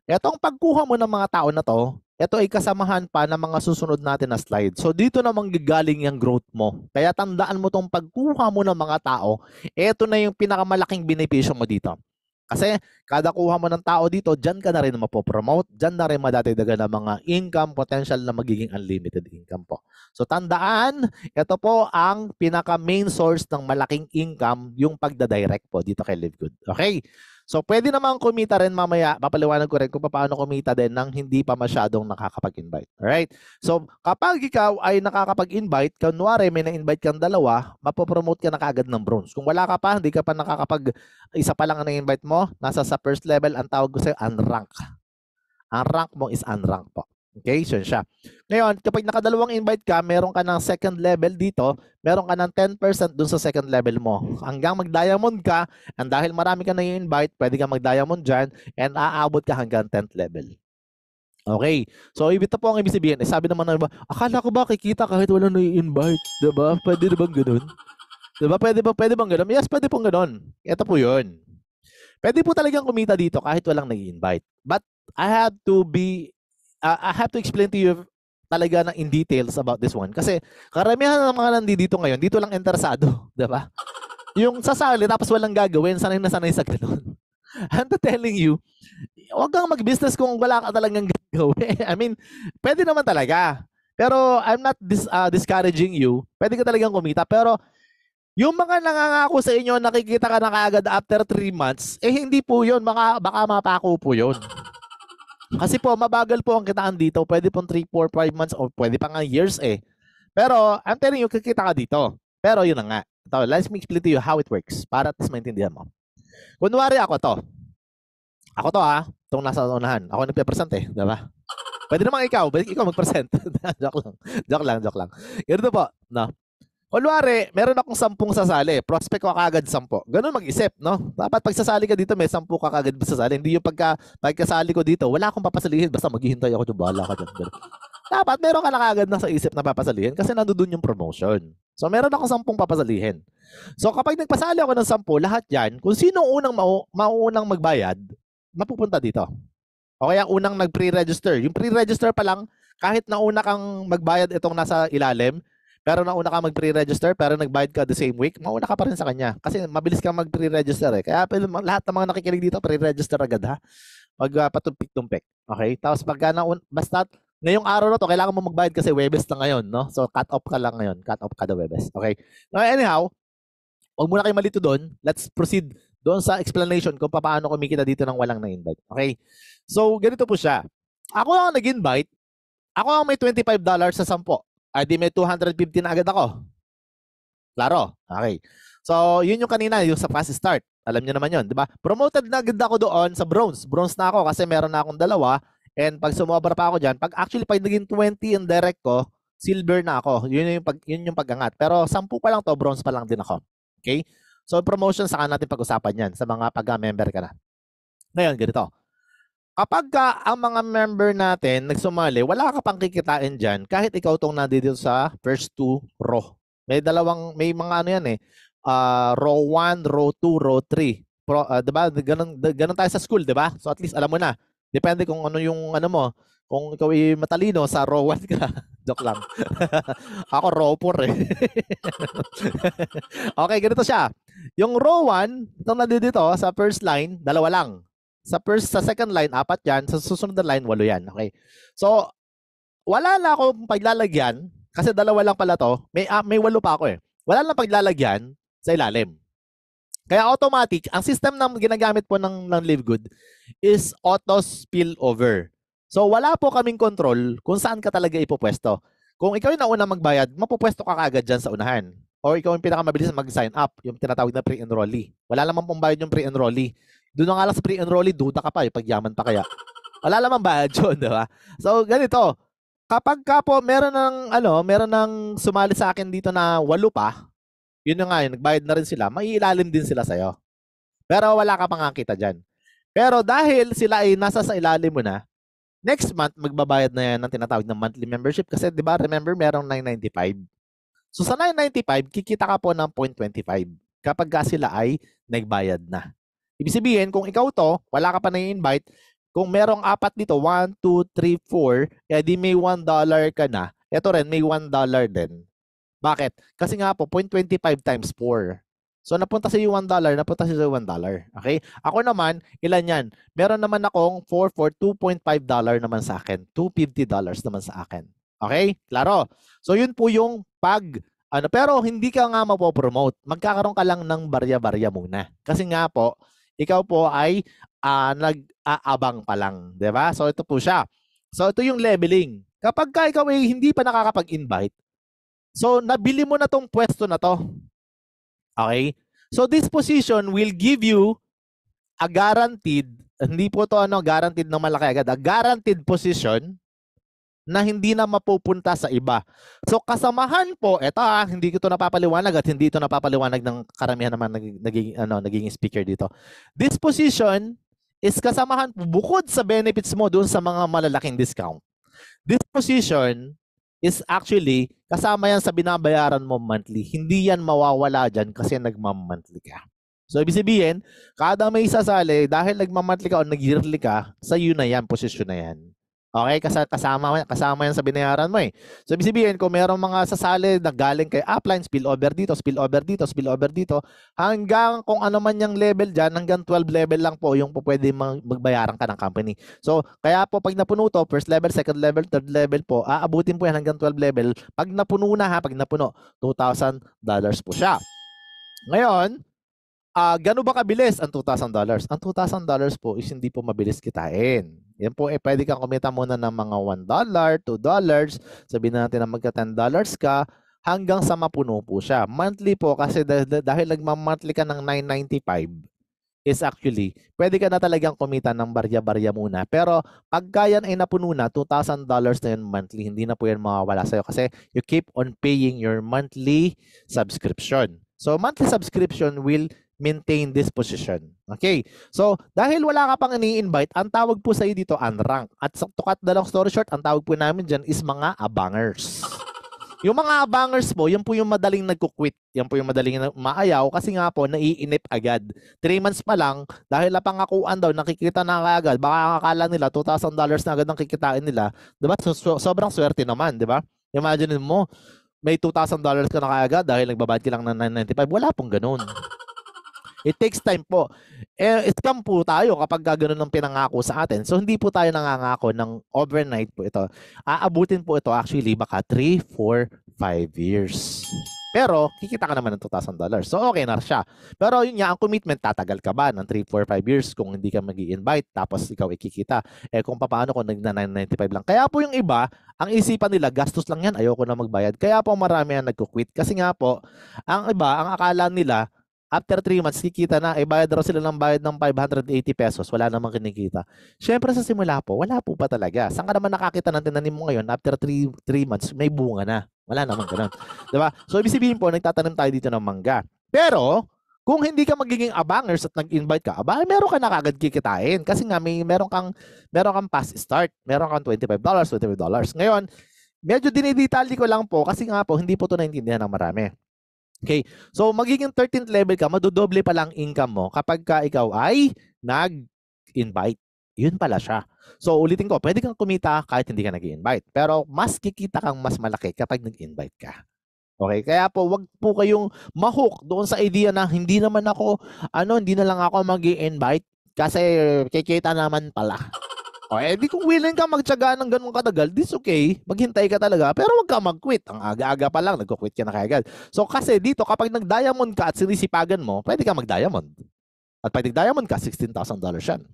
Etong pagkuha mo ng mga tao na to, ito ay kasamahan pa ng mga susunod natin na slide. So, dito namang gagaling yung growth mo. Kaya tandaan mo tong pagkuha mo ng mga tao, ito na yung pinakamalaking benepisyo mo dito. Kasi kada kuha mo ng tao dito, dyan ka na rin mapopromote, dyan na rin madadagdagan ng mga income potential na magiging unlimited income po. So tandaan, ito po ang pinaka main source ng malaking income, yung pagdadirect po dito kay LiveGood. Okay? So pwede namang kumita rin mamaya, papaliwanag ko rin kung paano kumita din nang hindi pa masyadong nakakapag-invite. Alright? So kapag ikaw ay nakakapag-invite, kunwari may na-invite kang dalawa, mapopromote ka na kagad ng bronze. Kung wala ka pa, hindi ka pa nakakapag, isa pa lang ang na-invite mo, nasa sa first level, ang tawag ko sa'yo, unrank. Ang rank mo is unrank po. Okay, so siya. Ngayon, kapag nakadalawang invite ka, meron ka ng second level dito, meron ka ng 10% dun sa second level mo. Hanggang mag-diamond ka, and dahil marami ka na i-invite, pwede ka mag-diamond dyan, and aabot ka hanggang 10th level. Okay, so ito po ang ibig sabihin. Sabi naman ng iba, akala ko ba kikita kahit wala na i-invite? Diba? Pwede bang ganun? Diba? Pwede bang ganun? Yes, pwede pong ganun. Ito po yun. Pwede po talagang kumita dito kahit walang nag-invite. But I have to explain to you talaga in details about this one. Kasi karamihan ng mga nandito ngayon, dito lang interesado. Diba? Yung sasali tapos walang gagawin, sanay na sanay sa ganun. I'm telling you, huwag kang mag-business kung wala ka talagang gagawin. I mean, pwede naman talaga. Pero I'm not discouraging you. Pwede ka talagang kumita. Pero yung mga nangangako sa inyo, nakikita ka na kaagad after 3 months, hindi po yun. Baka mapako po yun. Kasi po, mabagal po ang kitaan dito. Pwede pong 3, 4, 5 months o pwede pa nga years Pero, I'm telling you, kikita ka dito. Pero yun na nga. Ito, let me explain to you how it works para at least maintindihan mo. Kunwari ako to. Itong nasa unahan. Ako nagpe-present diba? Pwede naman ikaw mag-present. Joke lang. Ganito po, no? Kunwari, meron akong 10 sasali. Prospect ko kagad 10. Ganun mag-isip, no? Dapat pag sasali ka dito, may 10 ka kagad sasali. Hindi yung pagkasali ko dito, wala akong papasalihin. Basta maghihintay ako dyan, bahala ka dyan. Dapat meron ka na kagad na sa isip na papasalihin kasi nandoon yung promotion. So meron akong 10 papasalihin. So kapag nagpasali ako ng 10, lahat yan, kung sino unang mauunang magbayad, mapupunta dito. O kaya unang nag-pre-register. Yung pre-register pa lang, kahit nauna kang magbayad itong nasa ilalim, pero nauna ka mag-pre-register, pero nagbayad ka the same week, mauna ka pa rin sa kanya. Kasi mabilis ka mag-pre-register Kaya lahat ng mga nakikinig dito, pre-register agad ha. Patumpik-tumpik. Okay? Tapos basta ngayong araw na to, kailangan mo magbayad kasi Webes na ngayon, no? So, cut off ka lang ngayon. Cut off ka the Webes. Okay? Now, anyhow, huwag muna kayo malito doon. Let's proceed doon sa explanation kung paano kumikita dito ng walang na-invite. Okay? So, ganito po siya. Ako ang nag-invite. Ako ang may $25 sa 10. Ay di may 250 na agad ako. Klaro? Okay. So, yun yung kanina, yung sa fast start. Alam niyo naman yun, di ba? Promoted na agad ako doon sa bronze. Bronze na ako kasi meron na akong 2. And pag sumobra pa ako dyan, pag naging 20 yung direct ko, silver na ako. Yun yung pag-angat. Pero 10 pa lang to, bronze pa lang din ako. Okay? So, promotion, saka natin pag-usapan yan sa mga pag-member ka na. Ngayon, ganito. Kapag ang mga member natin nagsumali, wala ka pang kikitain dyan kahit ikaw itong nandito sa first 2 row. May mga ano yan row 1, row 2, row 3. Diba? Ganun tayo sa school, diba? So at least alam mo na. Depende kung ano yung ano mo. Kung ikaw ay matalino, sa row 1 ka. Joke lang. Ako row 4 Okay, ganito siya. Yung row 1, itong nandito sa first line, 2 lang. Sa second line, 4 yan. Sa susunod na line, 8 yan. Okay. So, wala na akong paglalagyan kasi 2 lang pala to. May 8 pa ako Wala lang paglalagyan sa ilalim. Kaya automatic, ang system na ginagamit po ng LiveGood is auto spillover. So, wala po kaming control kung saan ka talaga ipopwesto. Kung ikaw yung nauna magbayad, mapopwesto ka kagad dyan sa unahan. O ikaw yung pinakamabilis mag-sign up, yung tinatawag na pre-enrollee. Wala namang pambayad yung pre-enrollee. Doon na nga lang sa pre-enrollee, duda ka pa, pagyaman pa kaya. Wala namang bayad yun, di ba? So, ganito. Kapag ka po, meron ng sumali sa akin dito na 8 pa, yun na nga, nagbayad na rin sila, maiilalim din sila sa'yo. Pero wala ka pang kita dyan. Pero dahil sila ay nasa sa ilalim mo na, next month, magbabayad na yan ng tinatawag na monthly membership. Kasi, di ba, remember, merong 995. So, sa 995, kikita ka po ng 0.25 kapag ka sila ay nagbayad na. Ibig sabihin, kung ikaw to, wala ka pa na-invite, kung merong 4 dito, 1, 2, 3, 4, di may $1 ka na. Ito rin, may $1 din. Bakit? Kasi nga po, 0.25 times 4. So napunta sa $1, napunta sa $1. Okay? Ako naman, ilan yan? Meron naman akong for $2.5 naman sa akin. $250 naman sa akin. Okay? Klaro. So yun po yung pero hindi ka nga mapopromote. Magkakaroon ka lang ng barya-barya muna. Kasi nga po, ikaw po ay nag-aabang pa lang. Diba? So ito po siya. So ito yung leveling. Kapag ka ikaw ay hindi pa nakakapag-invite, so nabili mo na tong pwesto na to. Okay? So this position will give you a guaranteed, hindi po to guaranteed na malaki agad, a guaranteed position na hindi na mapupunta sa iba. So kasamahan po, eto hindi ko to napapaliwanag at hindi ito napapaliwanag ng karamihan naman naging speaker dito. This position is kasamahan po bukod sa benefits mo doon sa mga malalaking discount. This position is actually kasama yan sa binabayaran mo monthly. Hindi yan mawawala dyan kasi nagmamonthly ka. So, ibig sabihin, kada may sasali, dahil nagmamonthly ka o nag-yearly ka, sa iyo na yan, posisyon na yan. Okay? Kasama yan sa binayaran mo eh. So, ibig sabihin, kung merong mga sasali na galing kay upline, spillover dito, spillover dito, spillover dito, hanggang kung ano man yung level dyan, hanggang 12 level lang po yung pwede magbayaran ka ng company. So, kaya po pag napuno to, first level, second level, third level po, aabutin po yan hanggang 12 level. Pag napuno na pag napuno, $2,000 po siya. Ngayon, gano'n ba kabilis ang $2,000? Ang $2,000 po is hindi po mabilis kitain. Yan po, pwede kang kumita muna ng mga $1, $2, sabihin natin na magka $10 ka, hanggang sa mapuno po siya. Monthly po, kasi dahil nagma-monthly ka ng $995, is actually, pwede ka na talagang kumita ng barya-barya muna. Pero pagka yan ay napuno na, $2,000 na yun monthly, hindi na po yan mawawala sa'yo kasi you keep on paying your monthly subscription. So, monthly subscription will maintain this position. Okay? So, dahil wala ka pang ini-invite, ang tawag po sa iyo dito, unranked. At to cut the long story short, ang tawag po namin dyan is mga abangers. Yung mga abangers po, yan po yung madaling nagko-quit. Yan po yung madaling maayaw kasi nga po, naiinip agad. 3 months pa lang, dahil napangakuan daw, nakikita na agad, baka akala nila, $2,000 na agad ang kikitain nila. Diba? So, sobrang swerte naman, diba? Imagine mo, may $2,000 ka na kaagad dahil nagbabayad ka lang ng $995. Wala pong ganun. It takes time po. Scam po tayo kapag gano'n ang pinangako sa atin. So, hindi po tayo nangangako ng overnight po ito. Aabutin po ito actually baka 3, 4, 5 years. Pero, kikita ka naman ng $2,000. So, okay na siya. Pero yun nga, ang commitment, tatagal ka ba ng 3, 4, 5 years kung hindi ka mag-i-invite tapos ikaw ikikita? Kung paano kung nag-995 lang. Kaya po yung iba, ang isipan nila, gastos lang yan, ayoko na magbayad. Kaya po marami ang nagko-quit. Kasi nga po, ang iba, ang akala nila, after 3 months, kikita na, bayad raw sila ng bayad ng ₱580. Wala namang kinikita. Siyempre sa simula po, wala po pa talaga. Saan ka naman nakakita ng tinanim mo ngayon, after 3 months, may bunga na. Wala namang ganun. Diba? So, ibig sabihin po, nagtatanim tayo dito ng mangga. Pero, kung hindi ka magiging abangers at nag-invite ka, meron ka na kagad kikitain. Kasi nga, meron kang fast start. Meron kang $25. Ngayon, medyo dinidetali ko lang po kasi nga po, hindi po ito naintindihan ng marami. Okay. So, magiging 13th level ka, madodoble pa lang income mo kapag ka ikaw ay nag-invite. Yun pala siya. So, ulitin ko, pwede kang kumita kahit hindi ka nag-invite. Pero, mas kikita kang mas malaki kapag nag-invite ka. Okay? Kaya po, wag po kayong ma-hook doon sa idea na hindi naman ako, hindi na lang ako mag-invite kasi kikita naman pala. Di kung willing ka magtiyaga ng ganun katagal, this okay. Maghintay ka talaga, pero wag ka mag-quit. Ang aga-aga pa lang, nagko-quit ka na kaagad. So kasi dito, kapag nag-diamond ka at sinisipagan mo, pwede ka mag-diamond. At pag nag-diamond ka, $16,000 yan.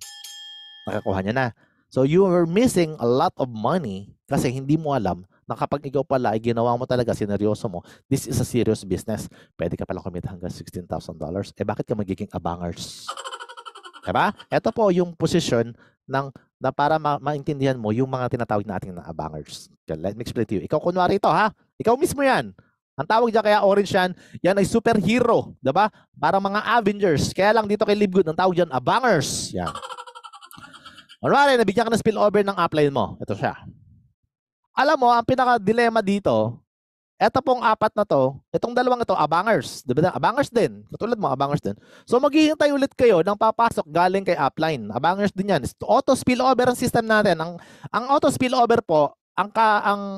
Nakakuha niya na. So you are missing a lot of money kasi hindi mo alam na kapag ikaw pala ay ginawa mo talaga, sineryoso mo, this is a serious business. Pwede ka pala kumita hanggang $16,000. Bakit ka magiging abangers? Diba? Ito po yung position na para maintindihan mo yung mga tinatawag natin na abangers. Let me explain to you. Ikaw kunwari ito ha. Ikaw mismo yan. Ang tawag dyan kaya orange yan ay superhero. Diba? Para mga Avengers. Kaya lang dito kay Livegood, ang tawag dyan abangers. Yan. Kunwari, nabigyan ka ng spillover ng upline mo. Ito siya. Alam mo, ang pinaka-dilemma dito, eto pong apat na to, itong dalawang ito, abangers. Diba? Abangers din. Katulad mo, abangers din. So, maghihintay ulit kayo ng papasok galing kay upline. Abangers din yan. Auto spillover ang system natin. Ang auto spillover po, ang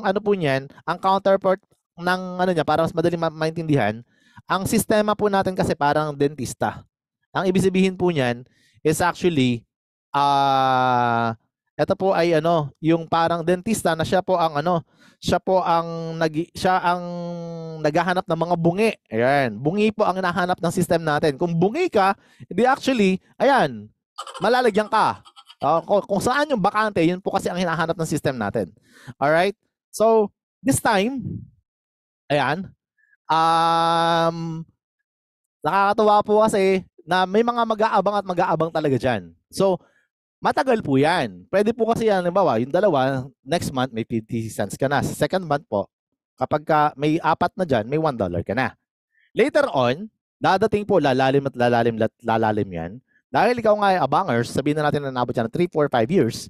ano po niyan, ang counterpart ng niya, para mas madali maintindihan, ang sistema po natin kasi parang dentista. Ang ibig sabihin po niyan is actually, ito po ay ano, yung parang dentista na siya po ang ano, siya ang naghahanap ng mga bungi. Ayan, bungi po ang hinahanap ng system natin. Kung bungi ka, hindi actually, ayan, malalagyan ka. Kung saan yung bakante, yun po kasi ang hinahanap ng system natin. Alright? So, this time, ayan, nakakatuwa po kasi na may mga mag-aabang at mag-aabang talaga dyan. So, matagal po yan. Pwede po kasi yan, halimbawa, yung dalawa, next month may 50 cents ka na. Sa second month po, kapag may 4 na dyan, may $1 ka na. Later on, dadating po lalalim at lalalim yan. Dahil ikaw nga ay abangers, sabihin na natin na nabot yan ng 3, 4, 5 years,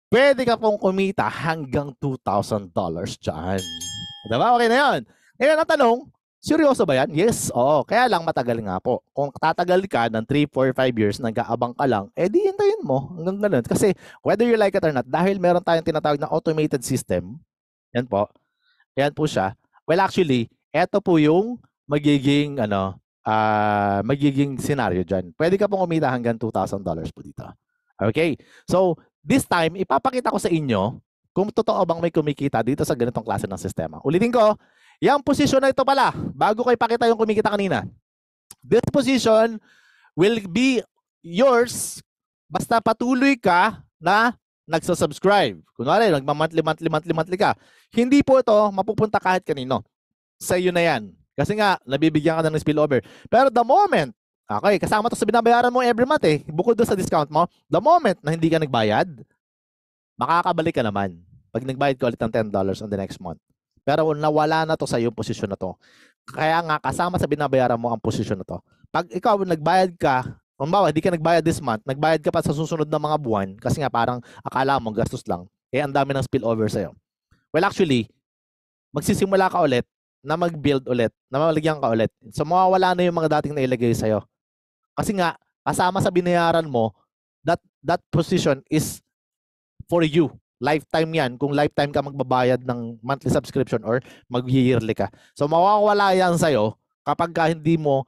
pwede ka pong kumita hanggang $2,000 dyan. Diba? Okay na yan. Ngayon ang tanong, seryoso ba yan? Yes, oo. Kaya lang matagal nga po. Kung tatagal ka ng 3, 4, 5 years, nag-aabang ka lang, di hintayin mo hanggang ganun. Kasi whether you like it or not, dahil meron tayong tinatawag na automated system, yan po siya. Well, actually, eto po yung magiging, magiging scenario dyan. Pwede ka pong umita hanggang $2,000 po dito. Okay? So, this time, ipapakita ko sa inyo kung totoo bang may kumikita dito sa ganitong klase ng sistema. Ulitin ko, yung posisyon na ito pala, bago ko ipakita yung kumikita kanina, this position will be yours basta patuloy ka na nagsasubscribe. Kunwari, nagma-monthly ka. Hindi po ito mapupunta kahit kanino. Sa iyo na yan. Kasi nga, nabibigyan ka na ng spillover. Pero the moment, okay, kasama to sa binabayaran mo every month bukod doon sa discount mo, the moment na hindi ka nagbayad, makakabalik ka naman. Pag nagbayad ka ulit ng $10 on the next month. Pero nawala na to sa iyong posisyon na to. Kaya nga, kasama sa binabayaran mo ang posisyon na to. Pag ikaw nagbayad ka, halimbawa, hindi ka nagbayad this month, nagbayad ka pa sa susunod na mga buwan, kasi nga parang akala mo gastos lang, ang dami ng spillover sa'yo. Well, actually, magsisimula ka ulit na mag-build ulit, na malagyan ka ulit. So, mawawala na yung mga dating nailagay sa'yo. Kasi nga, kasama sa binayaran mo, that position is for you. Lifetime yan. Kung lifetime ka magbabayad ng monthly subscription or mag-yearly ka. So, mawawala yan sa'yo kapag ka hindi mo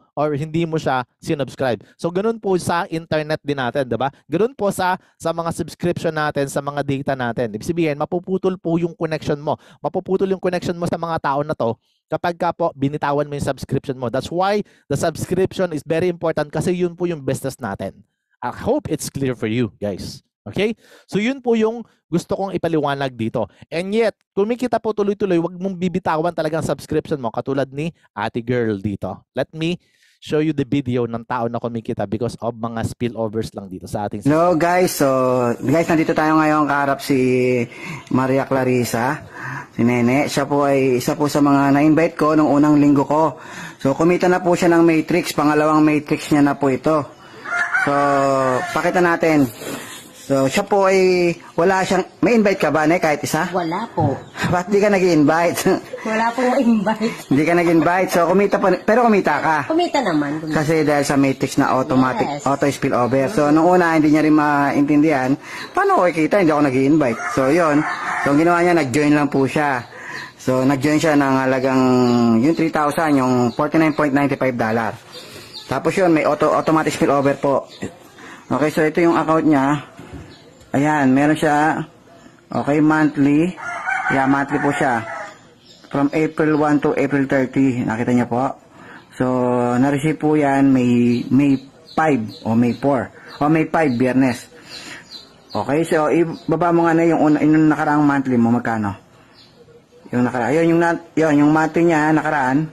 siya sinubscribe. So, ganun po sa internet din natin, diba? Ganun po sa mga subscription natin, sa mga data natin. Ibig sabihin, mapuputol po yung connection mo. Mapuputol yung connection mo sa mga tao na to kapag ka po binitawan mo yung subscription mo. That's why the subscription is very important kasi yun po yung business natin. I hope it's clear for you, guys. Okay? So yun po yung gusto kong ipaliwanag dito. And yet, kumikita po tuloy-tuloy, wag mong bibitawan talagang subscription mo katulad ni Ate Girl dito. Let me show you the video ng tao na kumikita because of mga spillovers lang dito sa ating system. Hello guys, so guys, nandito tayo ngayon kaharap si Maria Clarissa, si Nene. Siya po ay isa po sa mga na-invite ko nung unang linggo ko. So kumita na po siya ng matrix, pangalawang matrix niya na po ito. So pakita natin. So, siya po ay, wala siyang, may invite ka ba, kahit isa? Wala po. Ba't di ka nag-invite? Wala pong invite. Hindi ka nag-invite, so kumita pa, pero kumita ka. Kumita naman. Kasi dahil sa matrix na automatic, Yes. auto spillover. So, nung una, hindi niya rin maintindihan, paano ko kita, hindi ako nag-invite. So, yun. So, ang ginawa niya, nag-join lang po siya. So, nag-join siya ng halagang, yung 3,000, yung $49.95. Tapos yun, may automatic spillover po. Okay, so ito yung account niya. Ayan, meron siya, okay, monthly. Yeah, monthly po siya. From April 1 to April 30. Nakita niyo po. So, na-receive po yan May 5 o May 4. O May 5, Biyernes. Okay, so, ibaba mo nga na yung nakaraang monthly mo, magkano? Yung nakaraan. Yung monthly niya, nakaraan,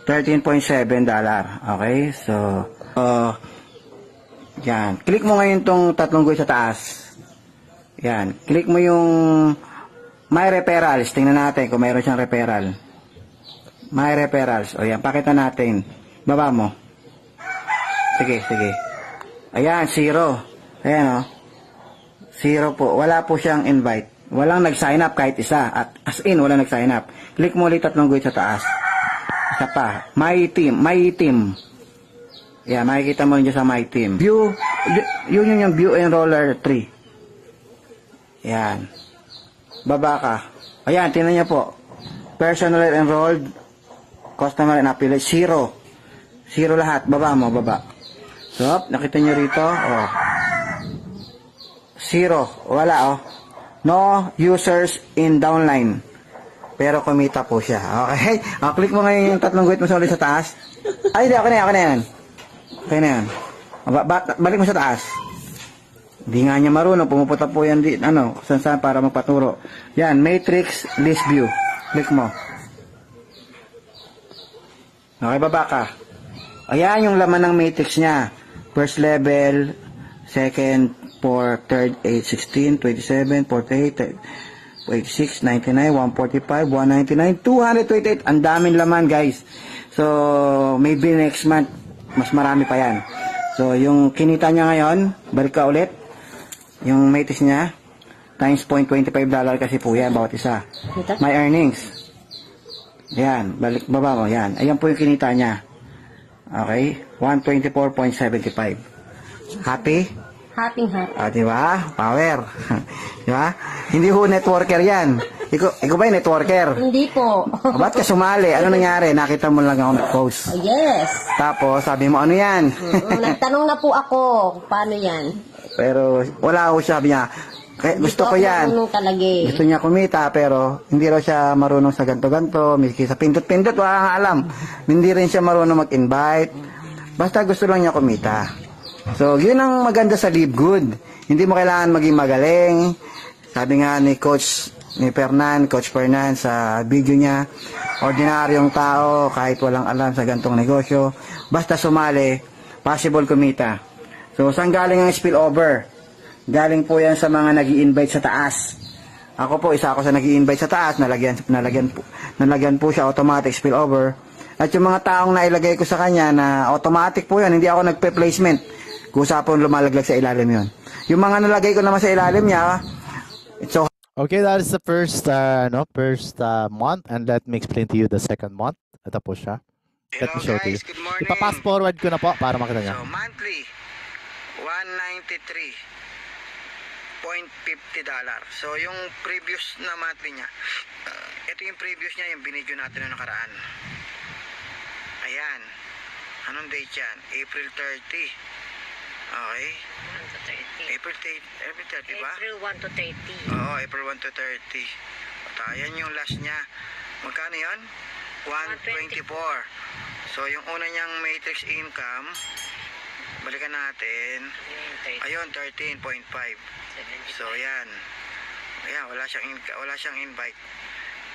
$13.7. Okay, so, yan. Click mo ngayon tong tatlong guide sa taas. Yan. Click mo yung My Referrals. Tingnan natin kung mayroon siyang referral. My Referrals. O yan, pakita natin. Baba mo. Sige. Ayan, 0. Ayan o. 0 po. Wala po siyang invite. Walang nag-sign up kahit isa. At as in, walang nag-sign up. Click mo ulit tatlong guide sa taas. Isa pa. My Team. Yan, makikita mo yun sa My Team. View, yun yung View Enroller 3. Yan. Baba ka. Ayan, tingnan niyo po. Personal enrolled. customer and affiliate, zero. Zero lahat. Baba mo, baba. So, nakita nyo rito, oh. Zero. Wala, oh. No users in downline. Pero kumita po siya. Okay? Click mo ngayon yung tatlong guhit mo sa ulit sa taas. Ay, hindi. Okay na yan. Okay na yan. Balik mo sa taas. Hindi nga niya marunong. Pumupunta po yan saan para magpaturo. Yan, matrix list view. Click mo. Okay, baba ka. Ayan yung laman ng matrix niya. First level, second, 4, third, 8, 16, 27, 48, 86, 99, 145, 199, 228. Ang daming laman, guys. So, maybe next month, mas marami pa yan. So, yung kinita niya ngayon, balik ka ulit. Yung matrix niya, times $0.25 kasi po yan, bawat isa. My earnings. Yan, baba mo, yan. Ayan po yung kinita niya. Okay, 124.75. Happy? Happy. Di ba? Power. Di ba? Hindi ho networker yan. Ikaw ba yung networker? Hindi po. Ba't ka sumali? Ano nangyari? Nakita mo lang ako nag-post. Yes. Tapos, sabi mo, ano yan? Nagtanong na po ako, paano yan? Pero, wala ho siya. Sabi niya, gusto ko yan. Gusto niya kumita, pero hindi raw siya marunong sa ganto-ganto. Miski sa pindot-pindot, wala nga alam. Hindi rin siya marunong mag-invite. Basta gusto lang niya kumita. So, yun ang maganda sa Live Good. Hindi mo kailangan maging magaling. Sabi nga ni Coach Fernan sa video niya, ordinaryong tao, kahit walang alam sa gantong negosyo, basta sumali, possible kumita. So, saan galing ang spillover? Galing po yan sa mga nag-i-invite sa taas. Ako po, isa ako sa nag-i-invite sa taas, nalagyan po siya automatic spillover. At yung mga taong nailagay ko sa kanya na automatic po yan, hindi ako nagpe-placement. Kusapon lumalaglag sa ilalim yon. Yung mga nalagay ko naman sa ilalim niya, so Okay, that is the first month, and let me explain to you the second month. Ito po siya. Let me show to you. good morning. Ipa-fast forward ko na po para makita niya. So, monthly, $193.50. So, yung previous na monthly niya, ito yung previous niya, yung binidyo natin na nakaraan. Ayan. Anong date yan? April 30. Okay. 1 to 30. April 30, ba? April 1 to 30. Oo, April 1 to 30. At ayan yung last niya. Magkano yun? 124. So, yung una niyang matrix income, balikan natin. Ayun, 13.5. So, yan. Ayan, wala siyang invite.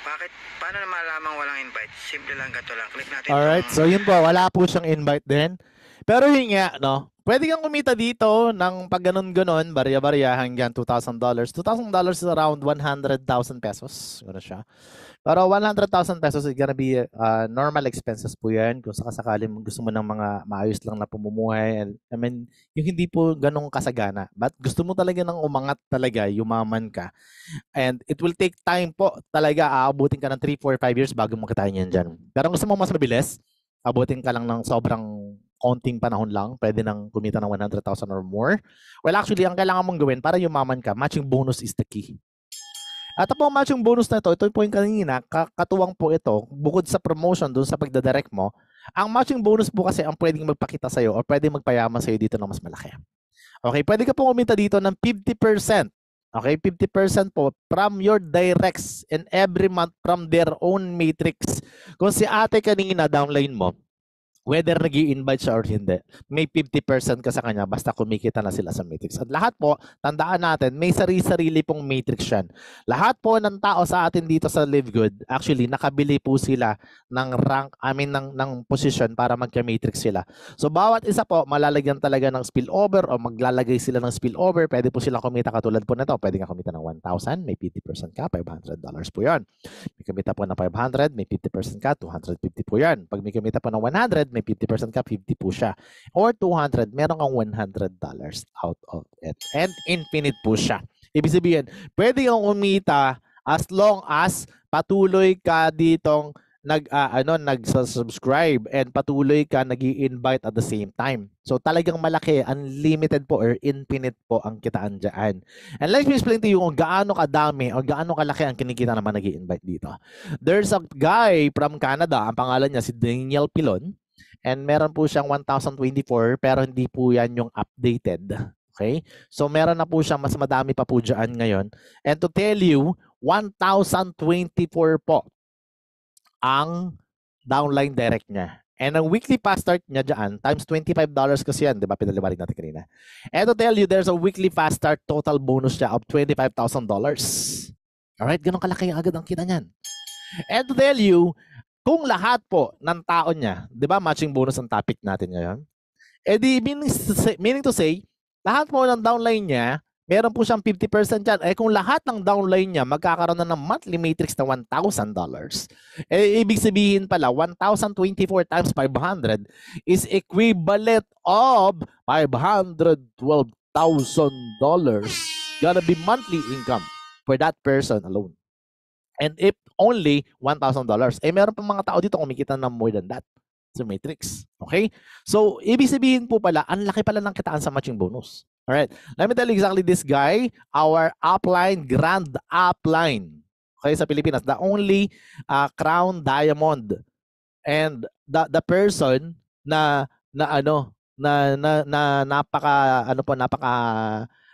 Bakit? Paano na malamang walang invite? Simple lang, gato lang. Click natin. Alright, so yun po, wala po siyang invite din. Pero yun nga, no? Pwede kang kumita dito ng pag ganon-ganon, barya-barya hanggang $2,000. $2,000 is around 100,000 pesos. Gano'n siya. Pero 100,000 pesos is gonna be normal expenses po yan. Kung sakasakali gusto mo ng mga maayos lang na pamumuhay. I mean, yung hindi po ganong kasagana. But gusto mo talaga ng umangat talaga, yumaman ka. And it will take time po talaga. Aabutin ka ng 3, 4, 5 years bago makitain yan dyan. Pero gusto mo mas mabilis, abutin ka lang ng sobrang konting panahon lang, pwede nang kumita ng 100,000 or more. Well, actually, ang kailangan mong gawin para yumaman ka, matching bonus is the key. At po ang matching bonus na ito po yung kanina, katuwang po ito, bukod sa promotion dun sa pagdadirect mo, ang matching bonus po kasi ang pwedeng magpakita sa'yo o pwedeng magpayaman sa'yo dito ng mas malaki. Okay, pwede ka po kumita dito ng 50%. Okay, 50% po from your directs and every month from their own matrix. Kung si ate kanina downline mo, whether nag-i-invite siya or hindi, may 50% ka sa kanya basta kumikita na sila sa matrix. At lahat po, tandaan natin, may sarili-sarili pong matrix yan. Lahat po ng tao sa atin dito sa Live Good, actually, nakabili po sila ng rank, ng position para magka-matrix sila. So, bawat isa po, malalagyan talaga ng spillover o maglalagay sila ng spillover. Pwede po silang kumita katulad po na ito. Pwede nga kumita ng 1,000, may 50% ka, $500 po yan. May kumita po ng 500, may 50% ka, 250 po yan. Pag may kumita po ng 100, may 50% ka, 50 po siya. Or 200, meron kang $100 out of it. And infinite po siya. Ibig sabihin, pwede kang umita as long as patuloy ka ditong nag-subscribe and patuloy ka nag-i-invite at the same time. So talagang malaki, unlimited po or infinite po ang kitaan diyan. And let me explain to you kung gaano kadami o gaano kalaki ang kinikita naman nag-i-invite dito. There's a guy from Canada, ang pangalan niya si Daniel Pilon, and meron po siyang 1,024 pero hindi po yan yung updated. Okay? So meron na po siya, mas madami pa po diyan ngayon. And to tell you, 1,024 po ang downline direct niya. And ang weekly fast start niya dyan, times $25 kasi yan, di ba? Pinaliwanag natin kanina. And to tell you, there's a weekly fast start total bonus siya of $25,000. Alright, ganun kalaki agad ang kita niyan. And to tell you, kung lahat po ng tao niya, di ba matching bonus ang topic natin ngayon? Eh di, meaning to say, lahat po ng downline niya, meron po siyang 50% dyan. Eh kung lahat ng downline niya magkakaroon na ng monthly matrix na $1,000, eh ibig sabihin pala, 1,024 times 500 is equivalent of $512,000 gonna be monthly income for that person alone. And if only $1,000, eh meron pa mga tao dito kumikita ng more than that sa matrix. Okay? So, ibig sabihin po pala, ang laki pala ng kitaan sa matching bonus. Alright, let me tell you exactly this guy, our upline, grand upline. Okay, sa Pilipinas, the only crown diamond. And the person na napaka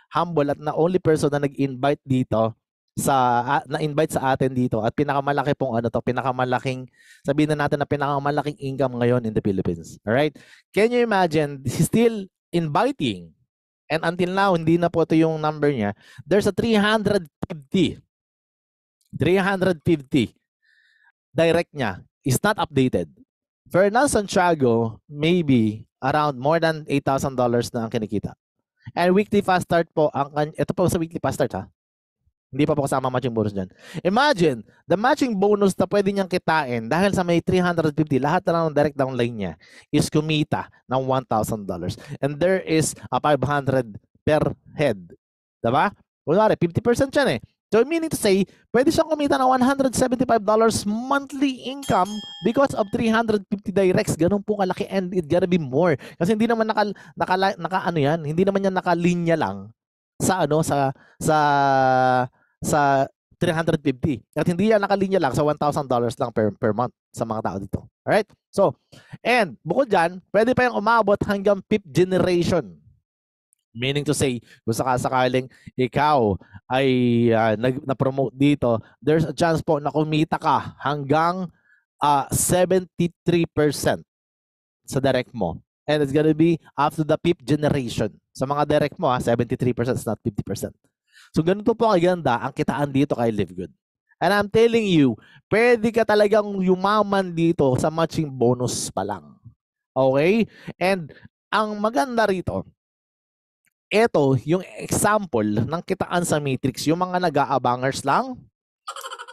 humble at na only person na nag-invite dito na-invite sa atin dito at pinakamalaki pong pinakamalaking sabihin na natin na pinakamalaking income ngayon in the Philippines. Alright? Can you imagine, he's still inviting. And until now, hindi na po ito yung number niya. There's a 350 direct niya is not updated. Fernand Santiago, maybe around more than $8,000 na ang kinikita. And weekly fast start po, ito po sa weekly fast start ha. Hindi pa po kasama matching bonus dyan. Imagine, the matching bonus na pwede niyang kitain dahil sa may 350, lahat na ng direct downline niya is kumita ng $1,000. And there is a 500 per head. Diba? Kunwari, 50% yan eh. So meaning to say, pwede siyang kumita ng $175 monthly income because of 350 directs. Ganun po kalaki and it gotta be more. Kasi hindi naman hindi naman yan nakalinya lang sa sa 350. At hindi yan nakalinya lang sa $1,000 lang per month sa mga tao dito. Alright? So, and bukod dyan, pwede pa yung umabot hanggang 5th generation. Meaning to say, kung sakasakaling ikaw ay na-promote dito, there's a chance po na kumita ka hanggang 73% sa direct mo. And it's gonna be after the 5th generation. Sa mga direct mo, 73% is not 50%. So ganito po kaganda ang kitaan dito kay Live Good. And I'm telling you, pwede ka talagang yumaman dito sa matching bonus pa lang. Okay? And ang maganda rito, ito yung example ng kitaan sa matrix. Yung mga nag-aabangers lang,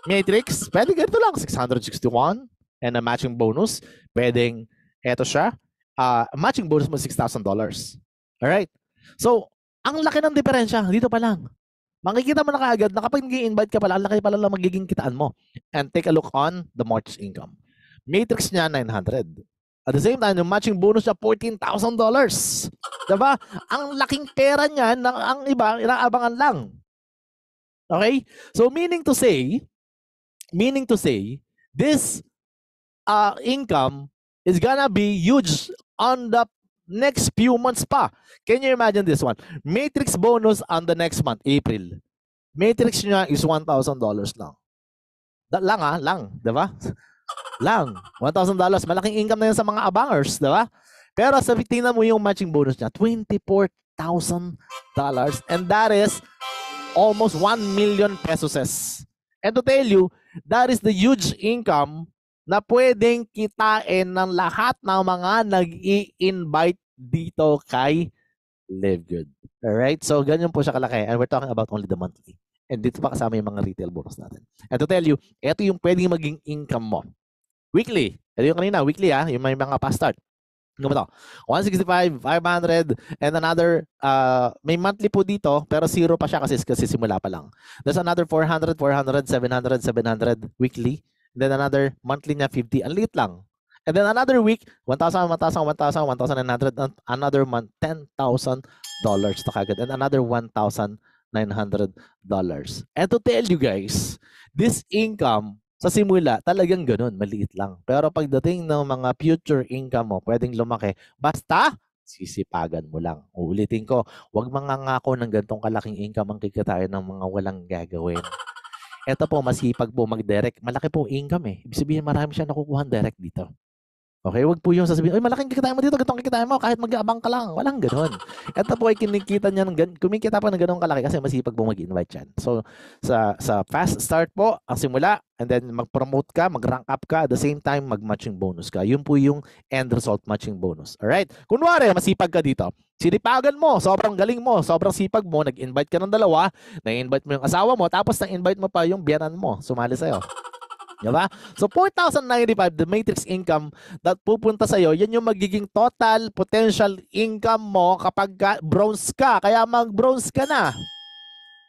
matrix, pwede ganito lang, 661. And a matching bonus, pwedeng eto siya. Matching bonus mo $6,000. Alright? So, ang laki ng diferensya, dito pa lang. Makikita mo na kaagad na kapag nag-i-invite ka pala, ang laki pala lang magiging kitaan mo. And take a look on the March income. Matrix niya, 900. At the same time, yung matching bonus niya, $14,000. Diba? Ang laking pera niya, ang iba, inaabangan lang. Okay? So, meaning to say, this income is gonna be huge on the next few months pa. Can you imagine this one? Matrix bonus on the next month, April. Matrix niya is $1,000 lang. Lang, diba? Lang. $1,000. Malaking income na yan sa mga abangers, diba? Pero tingnan mo yung matching bonus niya, $24,000. And that is almost 1 million pesos. And to tell you, that is the huge income na pwedeng kitain ng lahat ng mga nag-i-invite dito kay Live Good. Alright? So, ganyan po siya kalaki. And we're talking about only the monthly. And dito pa kasama yung mga retail bonus natin. And to tell you, ito yung pwedeng maging income mo. Weekly. Ito yung kanina, weekly yung may mga past start. Ano ba ito? 165, 500, and another, may monthly po dito, pero zero pa siya kasi simula pa lang. There's another 400, 400, 700, 700 weekly. then another monthly niya 50, ang liit lang. And then another week, 1,000, 1,000, 1,000, 1,900, another month, $10,000 na kagad, and another $1,900. And to tell you guys, this income, sa simula, talagang ganun, maliit lang. Pero pagdating ng mga future income mo, pwedeng lumaki, basta sisipagan mo lang. Uulitin ko, huwag mangangako ng gantong kalaking income ang kikitain ng mga walang gagawin. Ito po, masipag po mag-direct. Malaki po income eh. Ibig sabihin, marami siya nakukuha direct dito. Okay, wag po yung sasabihin, "Uy, malaking kikitain mo dito, ganitong kikitain mo kahit mag-aabang ka lang." Walang gano'n. Ito po ay kinikita niya ng kumikita pa ng gano'ng kalaki kasi masipag po mag-invite yan. So, sa fast start po, ang simula, and then mag-promote ka, mag-rank up ka, at the same time, mag-matching bonus ka. Yun po yung end result matching bonus. Alright? Kunwari, masipag ka dito. Sinipagan mo, sobrang galing mo, sobrang sipag mo, nag-invite ka ng dalawa, na-invite mo yung asawa mo, tapos na-invite mo pa yung biyanan mo, sumali sa'yo. Diba? So, 4,095, the matrix income that pupunta sa'yo, yan yung magiging total potential income mo kapag bronze ka. Kaya mag-bronze ka na.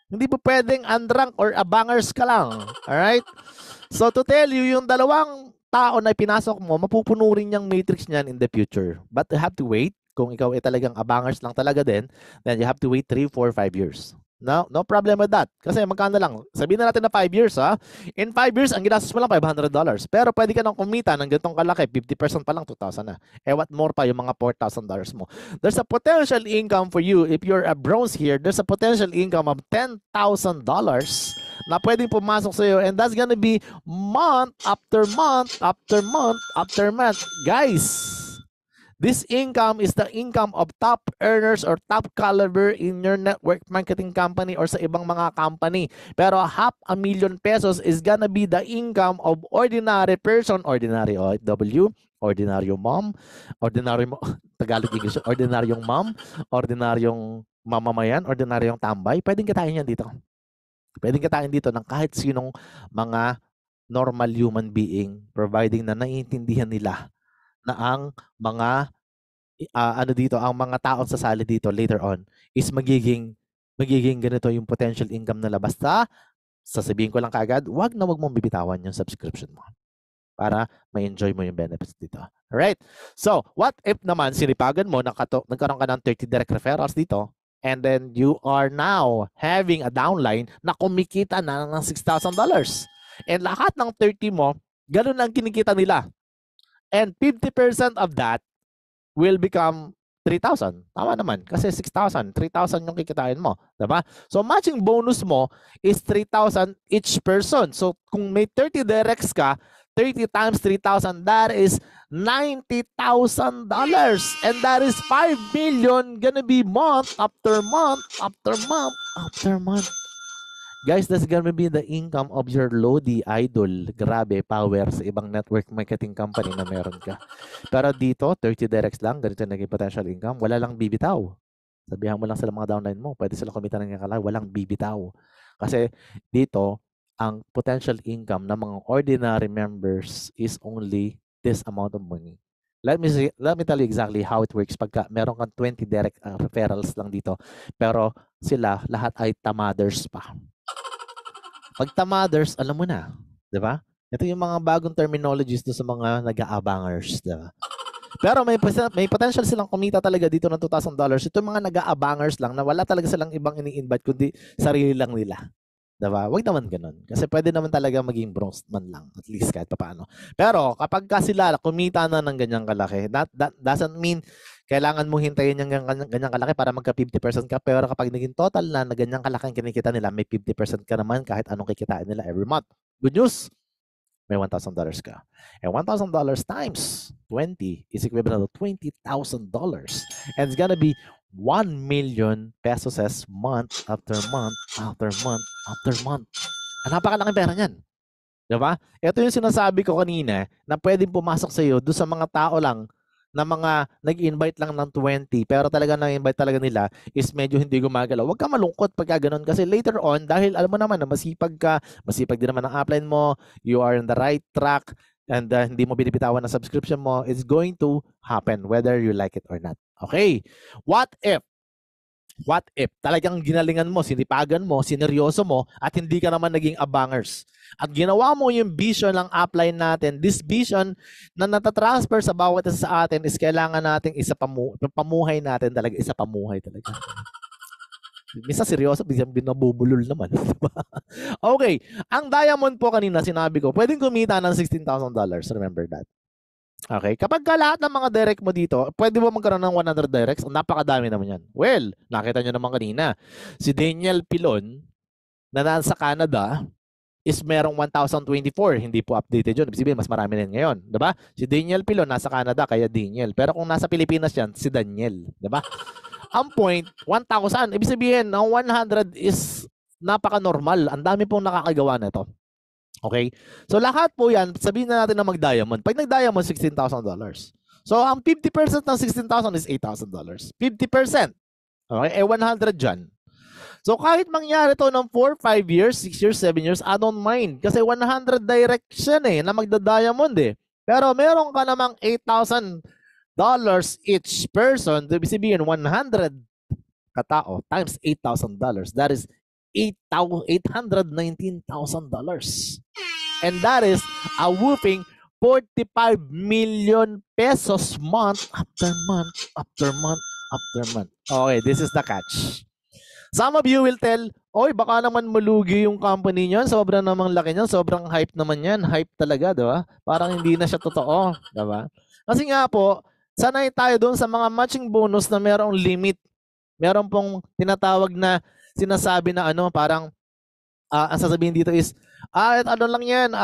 Hindi po pwedeng unrank or abangers ka lang. Alright? So, to tell you, yung dalawang tao na pinasok mo, mapupuno rin yung matrix niyan in the future. But you have to wait. Kung ikaw ay talagang abangers lang talaga din, then you have to wait 3, 4, 5 years. No problem with that. Kasi magkano lang. Sabihin na natin na 5 years, ha? In 5 years, ang ginastos mo lang $500. Pero pwede ka nang kumita ng ganitong kalaki. 50% pa lang, 2,000 na. Eh, what more pa yung mga $4,000 mo. There's a potential income for you. If you're a bronze here, there's a potential income of $10,000 na pwedeng pumasok sa'yo. And that's gonna be month after month after month after month. Guys, this income is the income of top earners or top caliber in your network marketing company or sa ibang mga company. Pero $500,000 is gonna be the income of ordinary person, ordinary OFW, ordinaryo mom, Tagalog English, ordinaryong mom, ordinaryong mamamayan, ordinaryong tambay. Pwedeng kitain yan dito. Pwedeng kitain dito ng kahit sinong mga normal human being, providing na naiintindihan nila na ang mga ang mga taong sasali dito later on is magiging ganito yung potential income nila. Basta sasabihin ko lang kaagad, wag mong bibitawan yung subscription mo para ma-enjoy mo yung benefits dito. Alright? So, what if naman sinipagan mo, nagkaroon ka ng 30 direct referrals dito, and then you are now having a downline na kumikita na ng $6,000. And lahat ng 30 mo, ganun lang kinikita nila. And 50% of that will become 3,000. Tama naman. Kasi 6,000. 3,000 yung kikitain mo. Diba? So, matching bonus mo is 3,000 each person. So, kung may 30 directs ka, 30 times 3,000, that is $90,000. And that is 5 million gonna be month after month after month after month. Guys, that's gonna be the income of your Lodi idol. Grabe, power sa ibang network marketing company na meron ka. Pero dito, 30 directs lang, ganito naging potential income. Wala lang bibitaw. Sabihan mo lang sila mga downline mo, pwede sila kumita ng kalay, walang bibitaw. Kasi dito, ang potential income ng mga ordinary members is only this amount of money. Let me tell you exactly how it works pagka meron kang 20 direct referrals lang dito. Pero sila, lahat ay tamaders pa. Pag tamaders, alam mo na, 'di ba? Ito yung mga bagong terminologies do sa mga nag-aabangers, 'di ba? Pero may potential silang kumita talaga dito ng $2,000. Ito yung mga nag-aabangers lang na wala talaga silang ibang ini-invite kundi sarili lang nila. 'Di ba? Wag naman ganoon. Kasi pwede naman talaga maging bronze man lang, at least kahit paano. Pero kapag ka sila kumita na ng ganyang kalaki, that doesn't mean kailangan mong hintayin yung ganyang kalaki para magka 50% ka. Pero kapag naging total na ganyang kalaki ang kinikita nila, may 50% ka naman kahit anong kikitain nila every month. Good news, may $1,000 ka. And $1,000 times 20 is equivalent to $20,000. And it's gonna be 1 million pesos month after month after month after month. Napakalaking pera niyan. Diba? Ito yung sinasabi ko kanina na pwedeng pumasok sa iyo doon sa mga tao lang na mga nag-invite lang ng 20 pero talaga na-invite talaga nila is medyo hindi gumagalaw. Huwag ka malungkot pagka ganun kasi later on, dahil alam mo naman na masipag ka, masipag din naman ang upline mo, you are in the right track, and hindi mo binibitawan ang subscription mo, it's going to happen whether you like it or not. Okay? What if What if talagang ginalingan mo, sinipagan mo, sineryoso mo, at hindi ka naman naging abangers? At ginawa mo yung vision ng upline natin. This vision na natatransfer sa bawat isa sa atin is kailangan nating pamuhay natin talaga, isa pamuhay talaga. Minsan seryoso, biglang binabubulol naman. Okay, ang diamond po kanina, sinabi ko, pwedeng kumita ng $16,000. Remember that. Okay, kapag lahat ng mga direct mo dito, pwede mo magkaroon ng 100 directs? Napakadami naman yan. Well, nakita nyo naman kanina, si Daniel Pilon, na nasa Canada, is merong 1,024. Hindi po updated yun. Ibig sabihin, mas marami na ngayon. Diba? Si Daniel Pilon, nasa Canada, kaya Daniel. Pero kung nasa Pilipinas yan, si Daniel. Diba? Ang point, 1,000. Ibig sabihin, ang 100 is napaka-normal. Ang dami pong nakakagawa na ito. Okay? So lahat po yan, sabihin na natin na mag-diamond. Pag nag-diamond, $16,000. So ang 50% ng $16,000 is $8,000. 50%. Okay? 100 dyan. So kahit mangyari to ng 4, 5 years, 6 years, 7 years, I don't mind. Kasi 100 direction na magda-diamond Pero meron ka namang $8,000 each person. Ibig sabihin, 100 katao times $8,000. That is $819,000. And that is a whooping 45 million pesos month after month after month after month. Okay, this is the catch. Some of you will tell, oy, baka naman malugi yung company niyan, sobrang namang laki niyan, sobrang hype naman yan, hype talaga, di ba? Parang hindi na siya totoo, di ba? Kasi nga po, sanay tayo doon sa mga matching bonus na merong limit. Meron pong tinatawag na sinasabi na parang ang sasabihin dito is ano lang yan,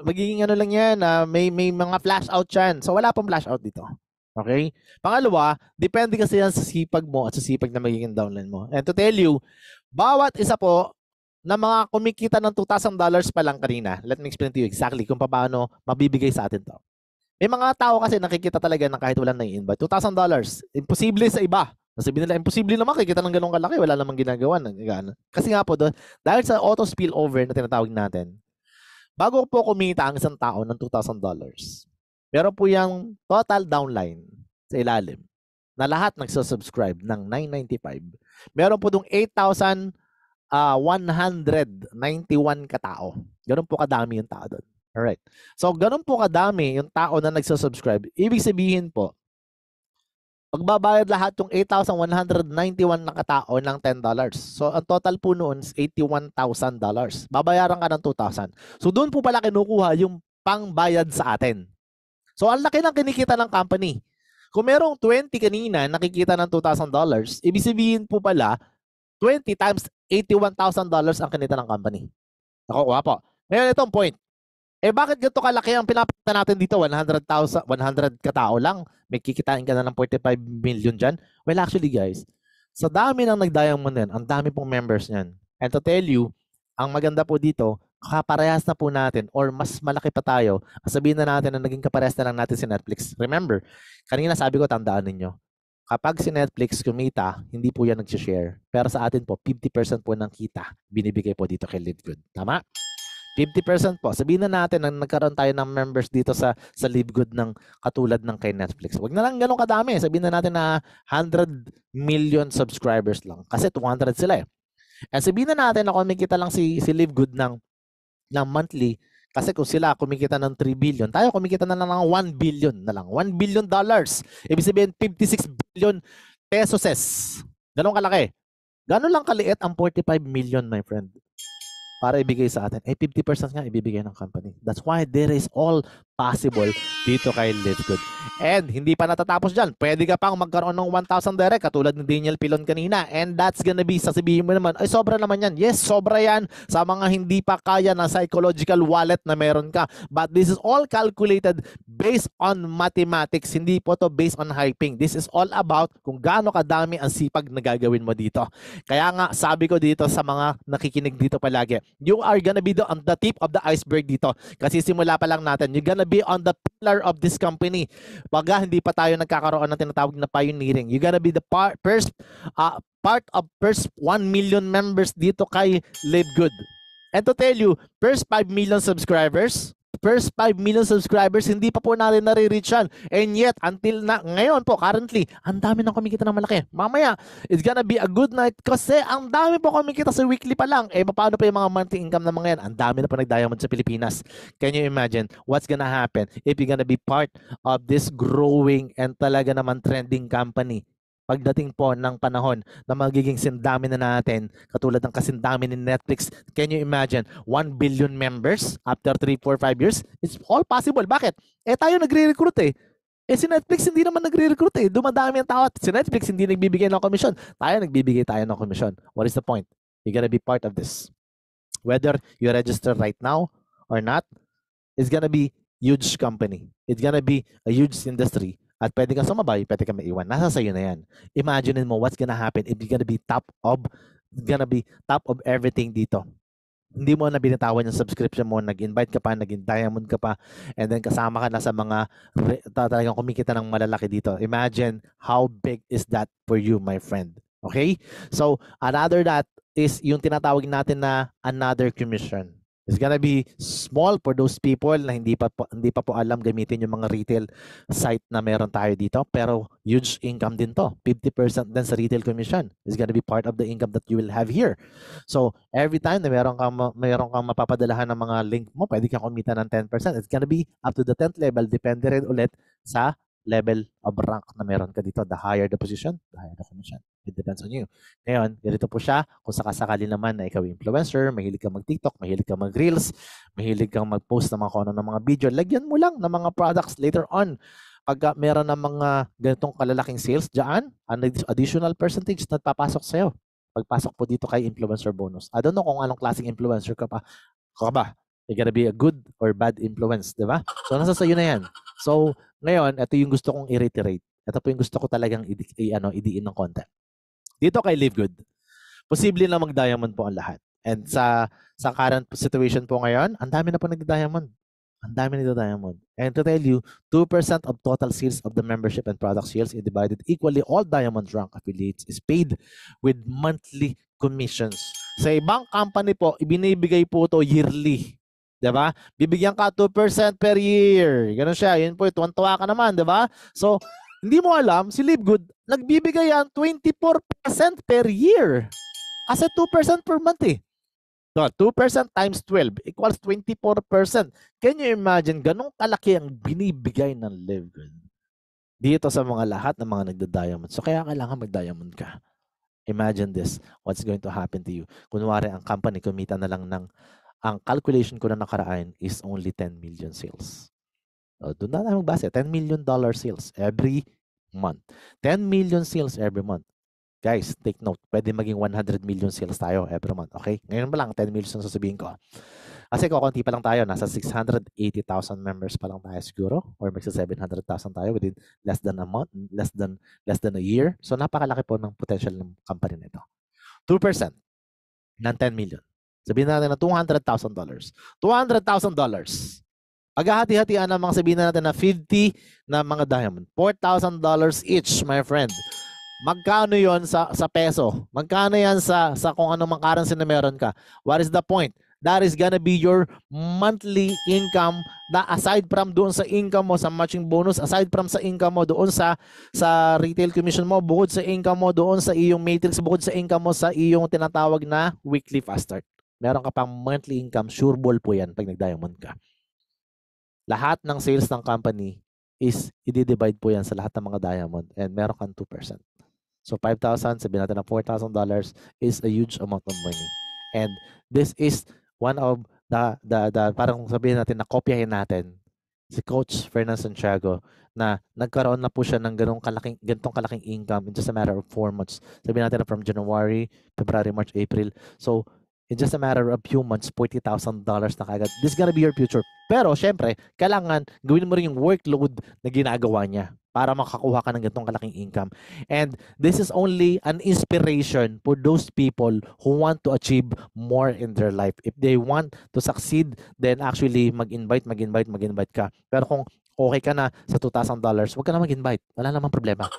magiging lang yan, may mga flash out yan. So wala pong flash out dito. Okay? Pangalawa, depende kasi yan sa sipag mo at sa sipag na magiging downline mo. And to tell you, bawat isa po na mga kumikita ng $2,000 pa lang kanina, let me explain to you exactly kung paano mabibigay sa atin to. May mga tao kasi nakikita talaga na kahit wala na i-invite, $2,000, imposible sa iba. Sabihin nila, imposible naman, kikita ng ganong kalaki, wala namang ginagawa. Kasi nga po doon, dahil sa auto spillover na tinatawag natin, bago po kumita ang isang tao ng $2,000, meron po yung total downline sa ilalim na lahat nagsusubscribe ng $995. Meron po dong 8,191 katao. Ganun po kadami yung tao doon. Alright. So, ganun po kadami yung tao na nagsusubscribe. Ibig sabihin po, magbabayad lahat yung 8,191 na katao ng $10. So, ang total po noon is $81,000. Babayaran ka ng 2,000. So, doon po pala kinukuha yung pangbayad sa atin. So, ang laki ng kinikita ng company. Kung merong 20 kanina nakikita ng $2,000, ibig sabihin po pala, 20 times $81,000 ang kinita ng company. Nakukuha po. Ngayon, itong point. Bakit ganito kalaki ang pinapakita natin dito? 100 katao lang. May kikitain ka na ng 45 million dyan. Well, actually guys, sa dami ng nag-diamond yan, ang dami pong members niyan. And to tell you, ang maganda po dito, kaparehas na po natin or mas malaki pa tayo. Sabihin na natin na naging kaparehas na lang natin si Netflix. Remember, kanina sabi ko, tandaan ninyo, kapag si Netflix kumita, hindi po yan nag-share. Pero sa atin po, 50% po ng kita binibigay po dito kay Live Good. Tama? 50% po. Sabihin na natin na nagkaroon tayo ng members dito sa Live Good ng katulad ng kay Netflix. Huwag na lang ganun kadami. Sabihin na natin na 100 million subscribers lang. Kasi 200 sila And sabihin na natin na kumikita lang si Live Good ng monthly. Kasi kung sila kumikita ng 3 billion, tayo kumikita na lang ng 1 billion na lang. $1 billion. Ibig sabihin 56 billion pesos. Ganun kalaki. Ganun lang kaliit ang 45 million, my friend, para ibigay sa atin. 50% nga ibibigay ng company. That's why there is all possible dito kay Live Good. And hindi pa natatapos dyan. Pwede ka pang magkaroon ng 1,000 direct katulad ni Daniel Pilon kanina. And that's gonna be, sasabihin mo naman, ay sobra naman yan. Yes, sobra yan sa mga hindi pa kaya ng psychological wallet na meron ka. But this is all calculated based on mathematics. Hindi po to based on hyping. This is all about kung gaano kadami ang sipag na gagawin mo dito. Kaya nga, sabi ko dito sa mga nakikinig dito palagi, you are gonna be on the tip of the iceberg dito. Kasi simula pa lang natin, you're gonna be on the pillar of this company. Pag hindi pa tayo nagkakaroon ng tinatawag na pioneering, you're gonna be the first part of first 1 million members dito kay Live Good. And to tell you, first 5 million subscribers, first 5 million subscribers, hindi pa po natin nare-reach yan. And yet, until na, ngayon po, currently, ang dami nang kumikita ng malaki. Mamaya, it's gonna be a good night kasi ang dami po kumikita sa weekly pa lang. Eh, paano pa yung mga monthly income ng mga yan? Ang dami na po nag-diamond sa Pilipinas. Can you imagine what's gonna happen if you're gonna be part of this growing and talaga naman trending company? Pagdating po ng panahon na magiging sindami na natin, katulad ng kasindami ni Netflix, can you imagine 1 billion members after 3, 4, 5 years? It's all possible. Bakit? Eh tayo nagre-recruit eh. Eh si Netflix hindi naman nagre-recruit eh. Dumadami ang tao at si Netflix hindi nagbibigay ng komisyon. Tayo nagbibigay tayo ng komisyon. What is the point? You gotta be part of this. Whether you register right now or not, it's gonna be huge company. It's gonna be a huge industry. At pwede kang sumabay, pwede kang maiwan. Nasa sayo na yan. Imagine mo what's gonna happen if you're gonna be top of everything dito. Hindi mo na binitawan yung subscription mo, nag-invite ka pa, naging diamond ka pa, and then kasama ka na sa mga talagang kumikita ng malalaki dito. Imagine how big is that for you, my friend. Okay? So, another that is yung tinatawag natin na another commission. It's gonna be small for those people na hindi pa po alam gamitin yung mga retail site na meron tayo dito, pero huge income din to. 50% din sa retail commission is gonna be part of the income that you will have here. So every time na meron kang mapapadalahan ng mga link mo, pwede kang kumita ng 10%. It's gonna be up to the 10th level, depende rin ulit sa level of rank na meron ka dito. The higher the position, the higher the commission. It depends on you. Ngayon, ganito po siya. Kung sakasakali naman na ikaw influencer, mahilig kang mag-TikTok, mahilig kang mag-Reels, mahilig kang mag-post ng mga kung ano ng mga video, lagyan mo lang ng mga products later on. Pag meron ng mga ganitong kalalaking sales dyan, an additional percentage na papasok sa'yo. Pagpasok po dito kay influencer bonus. I don't know kung anong klaseng influencer ka ba. You're gonna be a good or bad influence, di ba? So, nasa sa'yo na yan. So, ngayon, ito yung gusto kong i-reiterate. Ito po yung gusto ko talagang idiin ng konti. Dito kay Live Good, posible na mag-diamond po ang lahat. And sa current situation po ngayon, ang dami na po nag-diamond. Ang dami nag-diamond. And to tell you, 2% of total sales of the membership and product sales is divided equally. All diamond rank affiliates is paid with monthly commissions. Sa ibang company po, ibinibigay po ito yearly. Diba? Bibigyan ka 2% per year. Ganun siya. Yun po, tuwan-tuwa ka naman, diba? So, hindi mo alam, si Live Good, nagbibigay yan 24% per year. Kasi 2% per month eh. So, 2% times 12 equals 24%. Can you imagine, ganun kalaki ang binibigay ng Live Good dito sa mga lahat ng mga nagda-diamond. So, kaya kailangan mag-diamond ka. Imagine this, what's going to happen to you. Kunwari, ang company kumita na lang ng ang calculation ko na nakaraan is only 10 million sales. So, doon na tayo magbase. $10 million sales every month. 10 million sales every month. Guys, take note. Pwede maging 100 million sales tayo every month. Okay? Ngayon pa lang, 10 million sasabihin ko. Kasi kukunti pa lang tayo. Nasa 680,000 members pa lang tayo siguro. Or magsa 700,000 tayo within less than a month, less than a year. So, napakalaki po ng potential ng company nito. 2% ng 10 million. Sabihin natin na $200,000. $200,000. Paghahati-hatian ng mga sabihin natin na 50 na mga diamond. $4,000 each, my friend. Magkano yon sa peso? Magkano yan sa kung ano mang currency na meron ka? What is the point? That is gonna be your monthly income na aside from doon sa income mo sa matching bonus, aside from sa income mo doon sa retail commission mo, bukod sa income mo doon sa iyong matrix, bukod sa income mo sa iyong tinatawag na weekly fast start. Meron ka pang monthly income, sure ball po yan pag nag-diamond ka. Lahat ng sales ng company is i-divide po yan sa lahat ng mga diamond and meron kang 2%. So 5,000, sabihin natin na $4,000 is a huge amount of money. And this is one of the parang sabihin natin na kopyahin natin si Coach Fernand Santiago na nagkaroon na po siya ng ganitong kalaking income in just a matter of 4 months. Sabihin natin na from January, February, March, April. So in just a matter of few months, $40,000 na kagad. This is gonna be your future. Pero syempre, kailangan gawin mo rin yung workload na ginagawa niya para makakuha ka ng ganitong kalaking income. And this is only an inspiration for those people who want to achieve more in their life. If they want to succeed, then actually mag-invite ka. Pero kung okay ka na sa $2,000, huwag ka na mag-invite. Wala namang problema.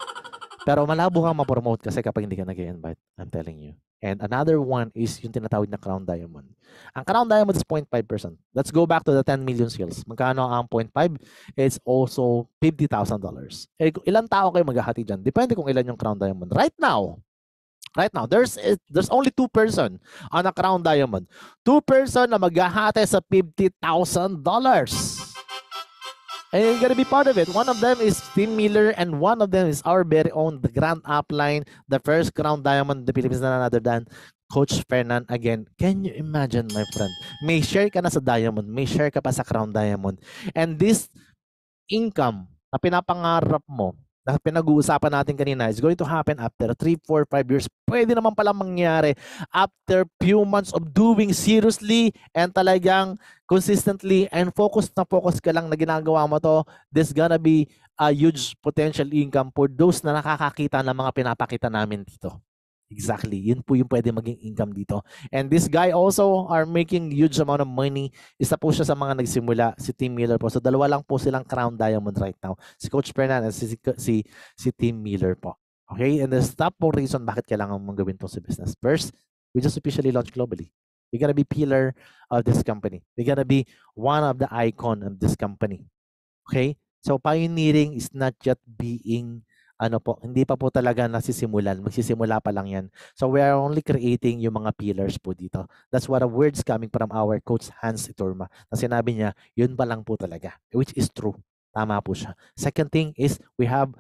Pero malabo kang ma-promote kasi kapag hindi ka nag-invite. I'm telling you. And another one is yung tinatawag na Crown Diamond. Ang Crown Diamond is 0.5%. Let's go back to the 10 million sales. Magkano ang 0.5? It's also $50,000. Eh, ilang tao kayo maghahati dyan? Depende kung ilan yung Crown Diamond. Right now, there's only 2 person on a Crown Diamond. 2 person na maghahati sa $50,000. And you're gonna be part of it. One of them is Tim Miller, and one of them is our very own, the Grand Upline, the first Crown Diamond in the Philippines, none other than Coach Fernan. Again, can you imagine, my friend? May share ka na sa Diamond, may share ka pa sa Crown Diamond. And this income na pinapangarap mo, na pinag-uusapan natin kanina, is going to happen after 3, 4, 5 years. Pwede naman pala mangyari after few months of doing seriously and talagang consistently and focus ka lang na ginagawa mo to. There's gonna be a huge potential income for those na nakakakita ng mga pinapakita namin dito. Exactly. Yun po yung pwede maging income dito. And this guy also are making huge amount of money. Isa po siya sa mga nagsimula, si Tim Miller po. So dalawa lang po silang Crown Diamond right now. Si Coach Fernan at si Tim Miller po. Okay? And there's top po reason bakit kailangan mong gawin to sa business. First, we just officially launched globally. We're gonna be pillar of this company. We're gonna be one of the icon of this company. Okay? So pioneering is not yet being hindi pa po talaga nasisimulan. Magsisimula pa lang yan. So we are only creating yung mga pillars po dito. That's what the words coming from our coach Hans Iturma. Na sinabi niya, yun pa lang po talaga. Which is true. Tama po siya. Second thing is we have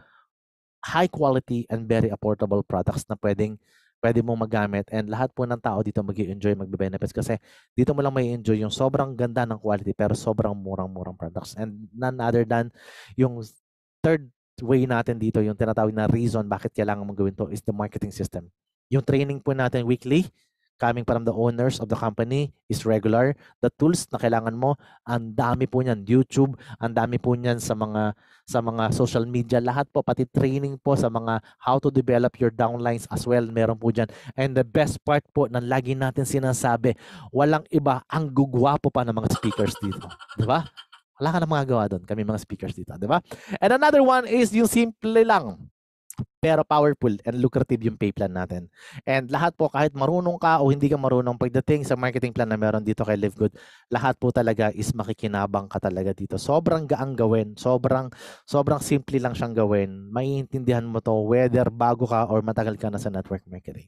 high quality and very affordable products na pwede mong magamit, and lahat po ng tao dito mag-i-enjoy, magbe-benefits kasi dito mo lang may enjoy yung sobrang ganda ng quality pero sobrang murang-murang products. And none other than yung third way natin dito, yung tinatawag na reason bakit kailangan mong gawin to, is the marketing system. Yung training po natin weekly, coming from the owners of the company, is regular. The tools na kailangan mo, ang dami po niyan. YouTube, ang dami po niyan sa mga social media. Lahat po, pati training po sa mga how to develop your downlines as well. Meron po dyan. And the best part po na lagi natin sinasabi, walang iba, ang gugwapo pa ng mga speakers dito. Di ba? Wala ka na magagawa doon. Kami mga speakers dito. Di ba? And another one is yung simple lang, pero powerful and lucrative yung pay plan natin. And lahat po, kahit marunong ka o hindi ka marunong, pagdating sa marketing plan na meron dito kay Live Good, lahat po talaga is makikinabang ka talaga dito. Sobrang gaang gawin. Sobrang simple lang siyang gawin. Maiintindihan mo to whether bago ka or matagal ka na sa network marketing.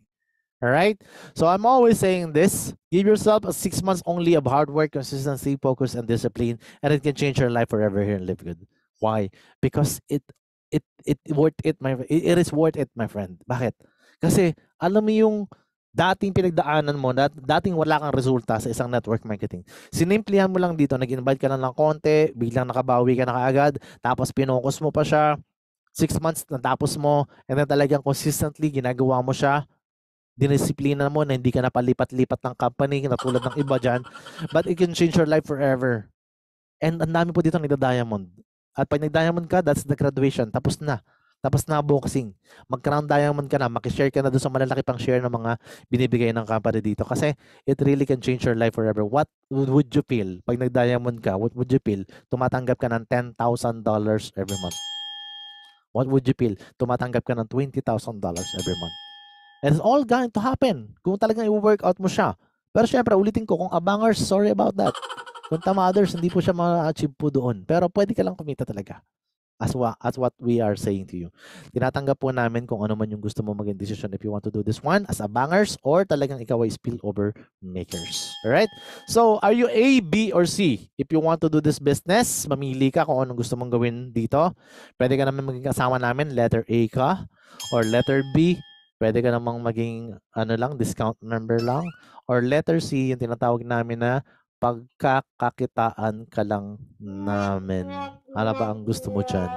Alright? So I'm always saying this. Give yourself 6 months only of hard work, consistency, focus, and discipline, and it can change your life forever here in Live Good. Why? Because it is worth it, my friend. Bakit? Kasi alam mo yung dating pinagdaanan mo, dating wala kang resulta sa isang network marketing. Sinimplihan mo lang dito, nag-invite ka lang ng konti, biglang nakabawi ka na kaagad, tapos pinokos mo pa siya, 6 months natapos mo, and then talagang consistently ginagawa mo siya, dinisiplina mo na hindi ka na palipat-lipat ng company na tulad ng iba dyan, but it can change your life forever. And ang dami po dito nagda-diamond. At pag nag-diamond ka, that's the graduation. Tapos na boxing. Mag-crown diamond ka na, makishare ka na doon sa malalaki pang share ng mga binibigay ng company dito. Kasi it really can change your life forever. What would you feel pag nag-diamond ka? What would you feel? Tumatanggap ka ng $10,000 every month. What would you feel? Tumatanggap ka ng $20,000 every month. And it's all going to happen kung talagang i-workout mo siya. Pero syempre, ulitin ko, kung abangers, sorry about that. Kung tamaders, hindi po siya ma-achieve po doon. Pero pwede ka lang kumita talaga. As what we are saying to you. Tinatanggap po namin kung ano man yung gusto mo maging decision if you want to do this one as a bangers or talagang ikaw ay spillover makers. Alright? So, are you A, B, or C? If you want to do this business, mamili ka kung anong gusto mong gawin dito. Pwede ka naman maging kasama namin, letter A ka, or letter B, pwede ka namang maging discount member lang, or letter C, yung tinatawag namin na pagkakakitaan ka lang namin. Ano ba ang gusto mo dyan?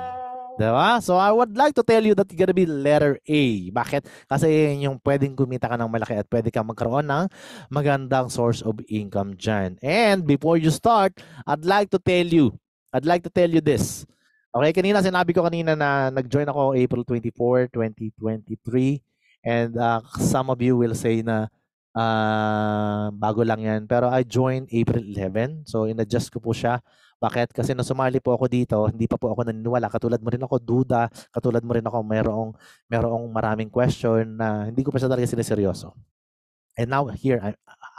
Diba? So I would like to tell you that you're gonna be letter A. Bakit? Kasi yung pwedeng kumita ka ng malaki at pwede kang magkaroon ng magandang source of income dyan. And before you start, I'd like to tell you this. Okay, sinabi ko kanina na nag-join ako April 24, 2023. And some of you will say na bago lang yan. Pero I joined April 11. So in-adjust ko po siya. Bakit? Kasi nung sumali po ako dito, hindi pa po ako naniniwala. Katulad mo rin ako, duda. Katulad mo rin ako, mayroong maraming question na hindi ko pa siya talaga siniseryoso. And now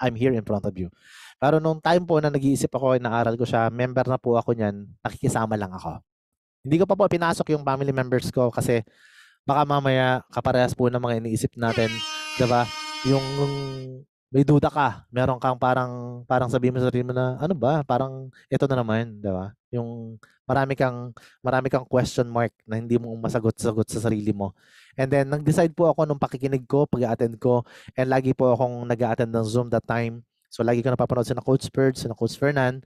I'm here in front of you. Pero nung time po na nag-iisip ako, inaaral ko siya, member na po ako niyan, nakikisama lang ako. Hindi ko pa po pinasok yung family members ko kasi baka mamaya kaparehas po ng mga iniisip natin, 'di ba? Yung may duda ka, meron kang parang sabihin mo sa sarili mo na ano ba, parang ito na naman, 'di ba? Yung marami kang question mark na hindi mo masagot-sagot sa sarili mo. And then nag-decide po ako nung pakikinig ko, pag-attend ko, and lagi po akong nag-a-attend ng Zoom that time. So lagi ko napapanood sina Coach Bird, sina Coach Fernan.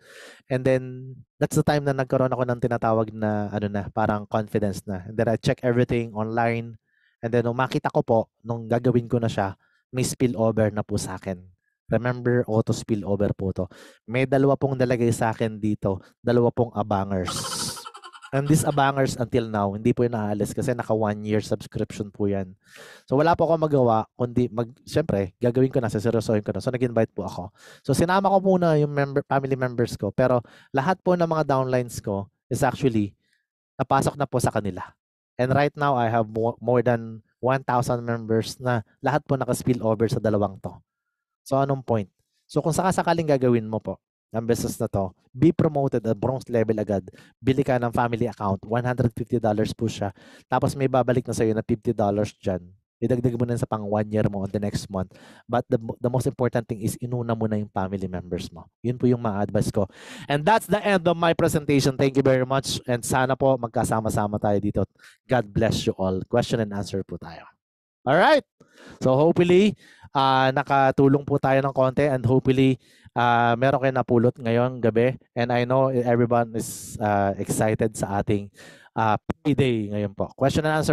And then that's the time na nagkaroon ako ng tinatawag na parang confidence na. And then I check everything online. And then nung makita ko po, nung gagawin ko na siya, may spillover na po sa akin. Remember, auto spillover po to. May dalawa pong nalagay sa akin dito, dalawa pong abangers. And these abangers until now, hindi po yung naalis kasi naka 1-year subscription po yan. So wala po akong magawa, kundi siyempre, gagawin ko na, seryosohin ko na. So nag-invite po ako. So sinama ko muna yung family members ko, pero lahat po ng mga downlines ko is actually napasok na po sa kanila. And right now, I have more than 1,000 members na lahat po naka-spill over sa dalawang to. So anong point? So kung sakasakaling gagawin mo po ng business na to, be promoted at bronze level agad. Bili ka ng family account, $150 po siya. Tapos may babalik na sa'yo na $50 dyan. Idagdag mo na sa pang 1 year mo on the next month. But the most important thing is inuna mo na yung family members mo. Yun po yung ma-advise ko. And that's the end of my presentation. Thank you very much. And sana po magkasama-sama tayo dito. God bless you all. Question and answer po tayo. Alright. So hopefully, nakatulong po tayo ng konti and hopefully, meron kayo napulot ngayong gabi. And I know everyone is excited sa ating payday ngayon po. Question and answer.